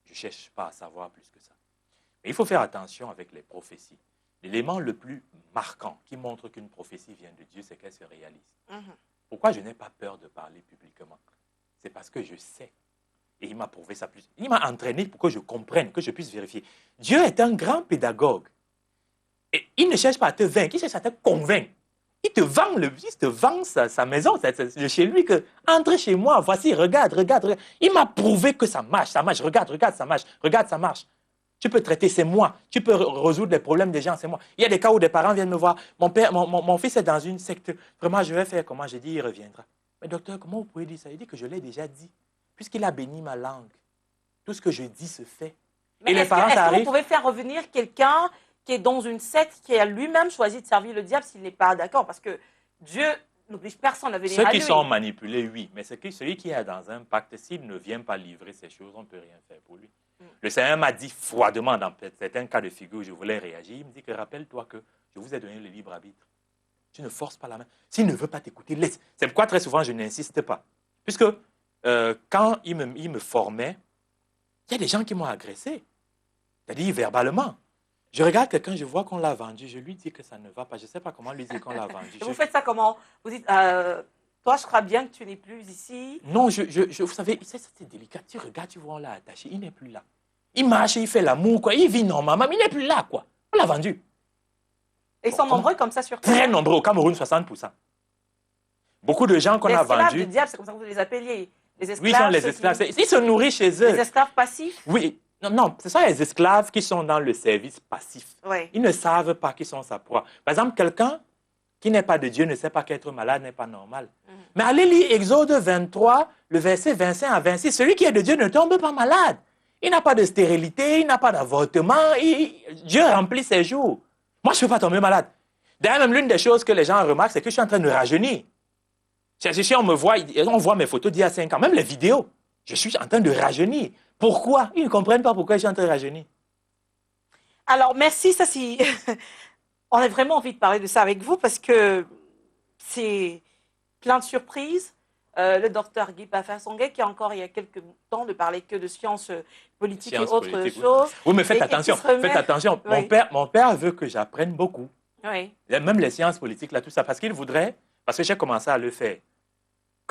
Je ne cherche pas à savoir plus que ça. Mais il faut faire attention avec les prophéties. L'élément le plus marquant qui montre qu'une prophétie vient de Dieu, c'est qu'elle se réalise. Pourquoi je n'ai pas peur de parler publiquement? C'est parce que je sais. Et il m'a prouvé ça plus. Il m'a entraîné pour que je comprenne, que je puisse vérifier. Dieu est un grand pédagogue. Et il ne cherche pas à te vaincre, il cherche à te convaincre. Il te vend sa maison, c'est chez lui que, entre chez moi, voici, regarde. Il m'a prouvé que ça marche, regarde, ça marche, regarde, ça marche. Tu peux traiter, c'est moi. Tu peux résoudre les problèmes des gens, c'est moi. Il y a des cas où des parents viennent me voir. Mon fils est dans une secte. Vraiment, je vais faire comment? J'ai dit, il reviendra. Mais docteur, comment vous pouvez dire ça? Il dit que je l'ai déjà dit. Puisqu'il a béni ma langue. Tout ce que je dis se fait. Mais et les parents, ça arrive. Est-ce que vous pouvez faire revenir quelqu'un qui est dans une secte, qui a lui-même choisi de servir le diable s'il n'est pas d'accord? Parce que Dieu n'oblige personne à venir à lui. Ceux qui sont manipulés, oui. Mais celui qui est dans un pacte, s'il ne vient pas livrer ces choses, on ne peut rien faire pour lui. Le Seigneur m'a dit froidement, dans certains cas de figure où je voulais réagir, il me dit que rappelle-toi que je vous ai donné le libre arbitre. Tu ne forces pas la main. S'il ne veut pas t'écouter, laisse. C'est pourquoi très souvent je n'insiste pas. Puisque quand il me formait, il y a des gens qui m'ont agressé. C'est-à-dire verbalement. Je regarde quelqu'un, je vois qu'on l'a vendu, je lui dis que ça ne va pas. Je ne sais pas comment lui dire qu'on l'a vendu. Vous faites ça comment? Vous dites, toi, je crois bien que tu n'es plus ici. Non, vous savez, c'est délicat. Tu regardes, tu vois, on l'a attaché, il n'est plus là. Il marche, il fait l'amour, quoi. Il vit normalement, mais il n'est plus là, quoi. On l'a vendu. Et ils sont nombreux comme ça sur Terre? Très nombreux. Au Cameroun, 60%. Beaucoup de gens qu'on a vendus... Les esclaves du diable, c'est comme ça que vous les appeliez. Les esclaves, oui, ils sont les esclaves. Ils se nourrissent chez eux. Les esclaves passifs? Oui. Non, non, ce sont les esclaves qui sont dans le service passif. Oui. Ils ne savent pas qu'ils sont sa proie. Par exemple, quelqu'un qui n'est pas de Dieu ne sait pas qu'être malade n'est pas normal. Mais allez lire Exode 23, le verset 25 à 26. Celui qui est de Dieu ne tombe pas malade. Il n'a pas de stérilité, il n'a pas d'avortement. Dieu remplit ses jours. Moi, je ne peux pas tomber malade. D'ailleurs, même l'une des choses que les gens remarquent, c'est que je suis en train de rajeunir. Si on me voit, on voit mes photos d'il y a 5 ans, même les vidéos. Je suis en train de rajeunir. Pourquoi? Ils ne comprennent pas pourquoi je suis en train de rajeunir. Alors, merci, ça c'est... On a vraiment envie de parler de ça avec vous parce que c'est plein de surprises. Le docteur Guy Parfait-Songhé, qui encore il y a quelques temps ne parlait que de sciences politiques et autres choses. Oui, mais faites attention, faites attention. Oui. Mon père veut que j'apprenne beaucoup. Oui. Même les sciences politiques, là, tout ça, parce qu'il voudrait, parce que j'ai commencé à le faire,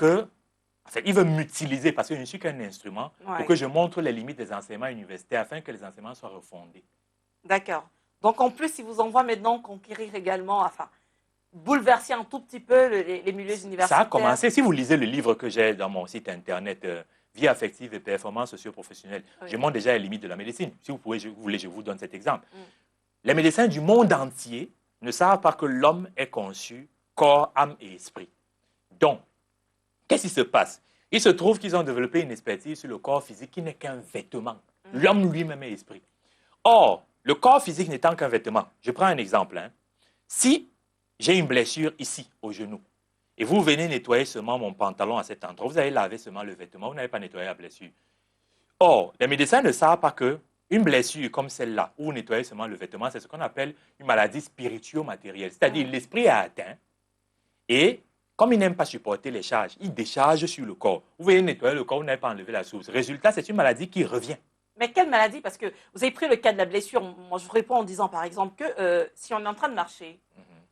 en fait, il veut m'utiliser parce que je ne suis qu'un instrument pour que je montre les limites des enseignements universitaires afin que les enseignements soient refondés. D'accord. Donc, en plus, il vous envoie maintenant conquérir également, enfin, bouleverser un tout petit peu les milieux universitaires. Ça a commencé. Si vous lisez le livre que j'ai dans mon site internet, Vie affective et performance socio-professionnelle, je montre déjà les limites de la médecine. Si vous voulez, je vous donne cet exemple. Les médecins du monde entier ne savent pas que l'homme est conçu corps, âme et esprit. Donc, qu'est-ce qui se passe? Il se trouve qu'ils ont développé une expertise sur le corps physique qui n'est qu'un vêtement. L'homme lui-même est esprit. Or, le corps physique n'étant qu'un vêtement, je prends un exemple. Si j'ai une blessure ici, au genou, et vous venez nettoyer seulement mon pantalon à cet endroit, vous allez laver seulement le vêtement, vous n'avez pas nettoyé la blessure. Or, les médecins ne savent pas qu'une blessure comme celle-là, où vous nettoyez seulement le vêtement, c'est ce qu'on appelle une maladie spirituo-matérielle. C'est-à-dire l'esprit est atteint et comme il n'aime pas supporter les charges, il décharge sur le corps. Vous voyez nettoyer le corps, vous n'avez pas enlevé la source. Résultat, c'est une maladie qui revient. Mais quelle maladie? Parce que vous avez pris le cas de la blessure. Moi, je vous réponds en disant, par exemple, que si on est en train de marcher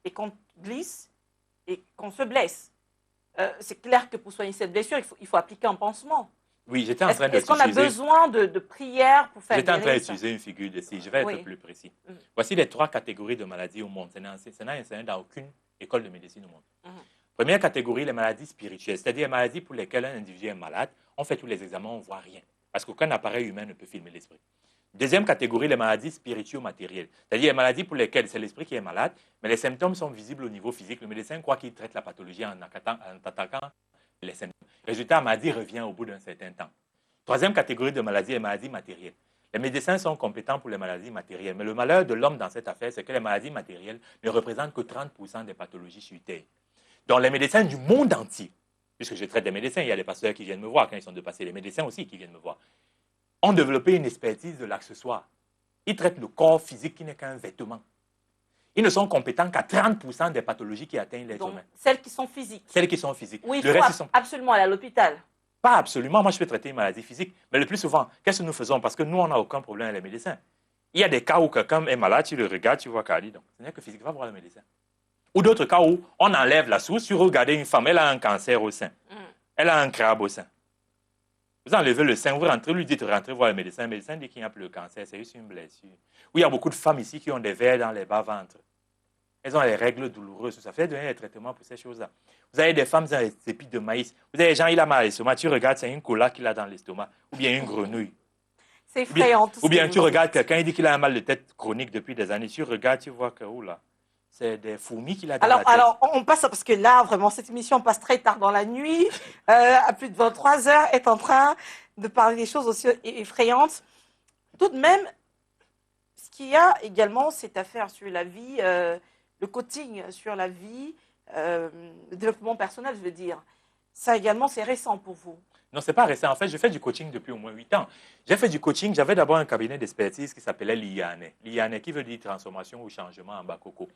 et qu'on glisse et qu'on se blesse, c'est clair que pour soigner cette blessure, il faut appliquer un pansement. Oui, j'étais en train de... Est-ce qu'on a besoin de prières pour faire J'étais en train d'utiliser une figure de style. Je vais être plus précis. Voici les 3 catégories de maladies au monde. Ce n'est enseigné dans aucune école de médecine au monde. Première catégorie, les maladies spirituelles, c'est-à-dire les maladies pour lesquelles un individu est malade. On fait tous les examens, on ne voit rien. Parce qu'aucun appareil humain ne peut filmer l'esprit. Deuxième catégorie, les maladies spirituo-matérielles. C'est-à-dire les maladies pour lesquelles c'est l'esprit qui est malade, mais les symptômes sont visibles au niveau physique. Le médecin croit qu'il traite la pathologie en attaquant les symptômes. Résultat, la maladie revient au bout d'un certain temps. Troisième catégorie de maladies, les maladies matérielles. Les médecins sont compétents pour les maladies matérielles, mais le malheur de l'homme dans cette affaire, c'est que les maladies matérielles ne représentent que 30% des pathologies sur Terre. Donc les médecins du monde entier, puisque je traite des médecins, il y a les pasteurs qui viennent me voir quand ils sont de passer, les médecins aussi qui viennent me voir, ont développé une expertise de l'accessoire. Ils traitent le corps physique qui n'est qu'un vêtement. Ils ne sont compétents qu'à 30% des pathologies qui atteignent l'être humain. Celles qui sont physiques. Celles qui sont physiques. Oui, il faut absolument aller à l'hôpital. Pas absolument. Moi, je peux traiter une maladie physique. Mais le plus souvent, qu'est-ce que nous faisons? Parce que nous, on n'a aucun problème avec les médecins. Il y a des cas où quelqu'un est malade, tu le regardes, tu vois Cardi. Donc, ce n'est que physique. Va voir le médecin. Ou d'autres cas où on enlève la source. Tu regardes une femme, elle a un cancer au sein. Elle a un crabe au sein. Vous enlevez le sein, vous rentrez, lui dites rentrez voir le médecin. Le médecin dit qu'il n'y a plus le cancer, c'est juste une blessure. Oui, il y a beaucoup de femmes ici qui ont des vers dans les bas-ventres. Elles ont les règles douloureuses. Ça fait donner des traitements pour ces choses-là. Vous avez des femmes qui ont des épis de maïs. Vous avez des gens, il a mal à l'estomac. Tu regardes, c'est une cola qu'il a dans l'estomac. Ou bien une grenouille. C'est effrayant. Ou bien tu regardes quelqu'un, il dit qu'il a un mal de tête chronique depuis des années. Tu regardes, tu vois que, oula, c'est des fourmis qu'il a dans la tête. Alors, on passe, parce que là, vraiment, cette émission passe très tard dans la nuit. À plus de 23 heures, est en train de parler des choses aussi effrayantes. Tout de même, ce qu'il y a également, cette affaire sur la vie, le coaching sur la vie, le développement personnel, je veux dire. Ça également, c'est récent pour vous. Non, ce n'est pas récent. En fait, je fais du coaching depuis au moins 8 ans. J'ai fait du coaching. J'avais d'abord un cabinet d'expertise qui s'appelait l'IANE. l'IANE qui veut dire transformation ou changement en Bakoko.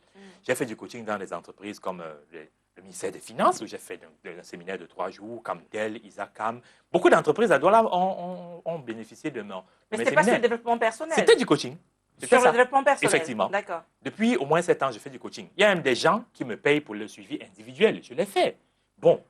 J'ai fait du coaching dans des entreprises comme le ministère des Finances, où j'ai fait un séminaire de 3 jours, Camtel, Isacam. Beaucoup d'entreprises à Douala ont bénéficié de mes séminaires. Mais ce n'était pas sur le développement personnel. C'était du coaching. Sur le développement personnel. Effectivement. D'accord. Depuis au moins 7 ans, je fais du coaching. Il y a même des gens qui me payent pour le suivi individuel. Je l'ai fait. Bon.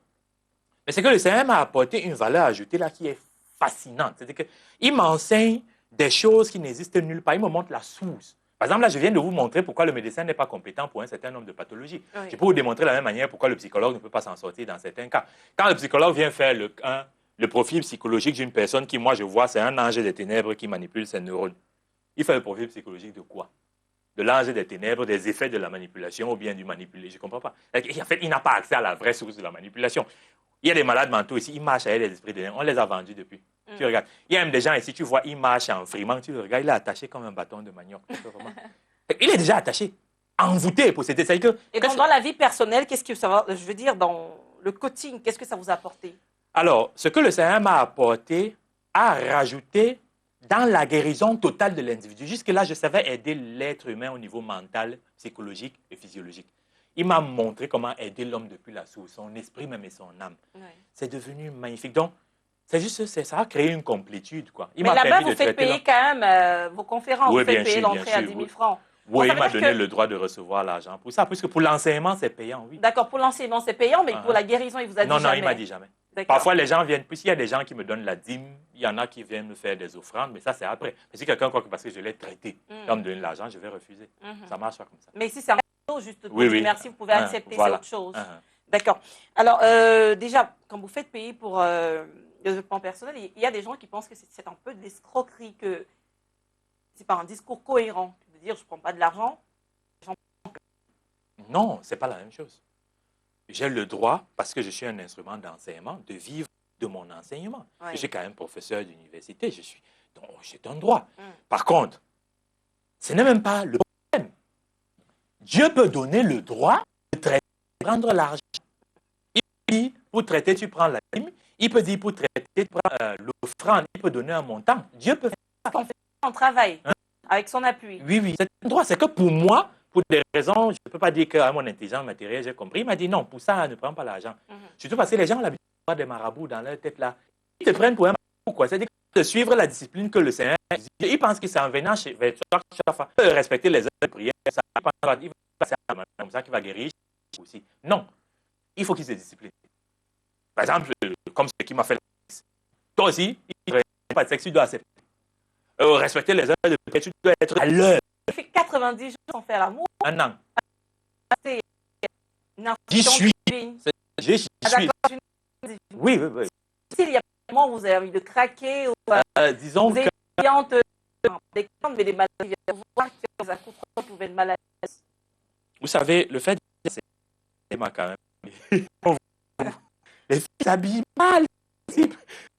Mais c'est que le CM m'a apporté une valeur ajoutée là qui est fascinante. C'est-à-dire qu'il m'enseigne des choses qui n'existent nulle part. Il me montre la source. Par exemple, là, je viens de vous montrer pourquoi le médecin n'est pas compétent pour un certain nombre de pathologies. Oui. Je peux vous démontrer de la même manière pourquoi le psychologue ne peut pas s'en sortir dans certains cas. Quand le psychologue vient faire le profil psychologique d'une personne qui, moi, je vois, c'est un ange des ténèbres qui manipule ses neurones. Il fait le profil psychologique de quoi? De l'ange des ténèbres, des effets de la manipulation ou bien du manipulé. Je ne comprends pas. En fait, il n'a pas accès à la vraie source de la manipulation. Il y a des malades mentaux ici, ils marchent avec les esprits de l'air. On les a vendus depuis. Tu regardes. Il y a même des gens ici, tu vois, ils marchent en frimant. Tu le regardes, il est attaché comme un bâton de manioc. Il est déjà attaché, envoûté, possédé. Et donc, dans la vie personnelle, qu'est-ce que ça va, je veux dire, dans le coaching, qu'est-ce que ça vous a apporté? Alors, ce que le Seigneur m'a apporté a rajouté dans la guérison totale de l'individu. Jusque-là, je savais aider l'être humain au niveau mental, psychologique et physiologique. Il m'a montré comment aider l'homme depuis la source, son esprit même et son âme. Oui. C'est devenu magnifique. Donc, c'est juste, ça a créé une complétude, quoi. Mais là-bas, vous faites payer quand même vos conférences, oui, vous faites payer l'entrée à 10 000 francs. Oui, il m'a donné le droit de recevoir l'argent pour ça, puisque pour l'enseignement, c'est payant, oui. D'accord, pour l'enseignement, c'est payant, mais pour la guérison, il vous a dit jamais? Non, jamais. il m'a dit jamais. Parfois, les gens viennent, puisqu'il y a des gens qui me donnent la dîme, il y en a qui viennent me faire des offrandes, mais ça, c'est après. Mais si quelqu'un croit que parce que je l'ai traité, comme me donner l'argent, je vais refuser. Ça marche pas comme ça. Mais si c'est un cadeau, juste pour dire merci, vous pouvez accepter, c'est autre chose. D'accord. Alors, déjà, quand vous faites payer pour le développement personnel, il y a des gens qui pensent que c'est un peu de l'escroquerie, que c'est pas un discours cohérent. De dire, je ne prends pas de l'argent. Non, ce n'est pas la même chose. J'ai le droit, parce que je suis un instrument d'enseignement, de vivre de mon enseignement. Oui. Je suis quand même professeur d'université, donc j'ai un droit. Par contre, ce n'est même pas le problème. Dieu peut donner le droit de traiter, de prendre l'argent. Il peut dire, pour traiter, tu prends la dîme. Il peut dire, pour traiter, tu prends l'offrande. Il peut donner un montant. Dieu peut faire ça. On fait son travail, avec son appui. Oui, oui, c'est un droit. C'est que pour moi, pour des raisons, je ne peux pas dire qu'à mon intelligence matérielle, j'ai compris. Il m'a dit non, pour ça, ne prends pas l'argent. Surtout parce que les gens ont l'habitude de voir des marabouts dans leur tête là. Ils te prennent pour un marabout, quoi. C'est-à-dire de suivre la discipline que le Seigneur exige. Ils pensent que c'est en venant vers toi, respecter les heures de prière, ça va passer comme ça qu'il va guérir aussi. Non, il faut qu'il se discipline. Par exemple, comme ce qui m'a fait la sexe. Toi aussi, il ne pas de sexe, tu dois accepter. Respecter les heures de prière, tu dois être à l'heure. Il fait 90 jours sans faire l'amour. Un an. C'est une J'y suis. Je suis. Oui, oui, oui. S'il y a un moment où vous avez envie de craquer, ou disons vous avez des mais des maladies, vous voir que les accoutrements pouvaient être malades. Vous savez, le fait de c'est quand même. Les filles s'habillent mal.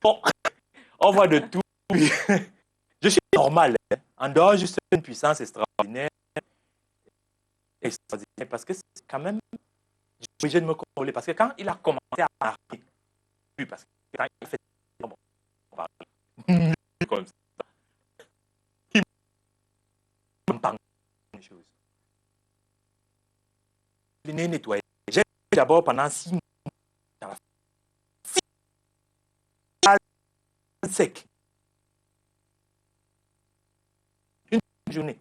Bon, on voit de tout. Je suis normal. Hein. En dehors, juste une puissance extraordinaire. Extraordinaire. Parce que c'est quand même. Je suis obligé de me contrôler. Parce que quand il a commencé à parler, parce que quand il fait. Bon, comme ça. Il m'entend une chose. Il est nettoyé. J'ai d'abord pendant 6 mois. Sec. Une journée.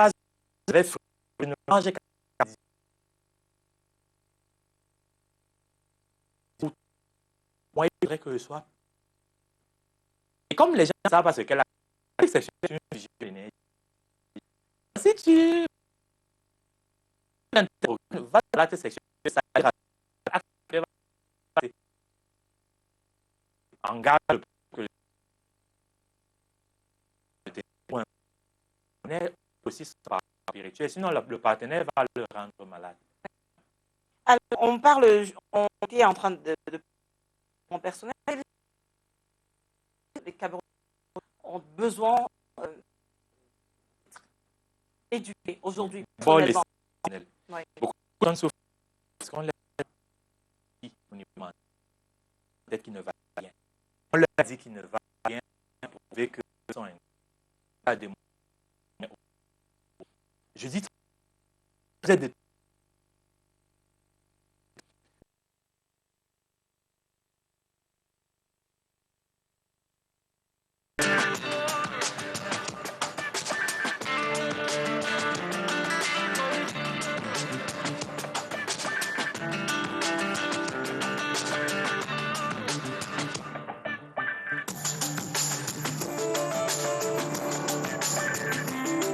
Je ne mangeais qu'à moi, il faudrait que je sois. Et comme les gens savent parce que la section est une vision d'énergie. Si tu vas dans la section, ça va en garde que le partenaire aussi spirituel, sinon le partenaire va le rendre malade. Alors, on est en train de mon personnel. Les Camerounais ont besoin d'éduquer aujourd'hui. Bon, les oui. Beaucoup de gens souffrent parce qu'on leur dit peut-être qu'il ne va rien. On leur dit qu'il ne va rien pour prouver que sont des. Je dis, vous êtes de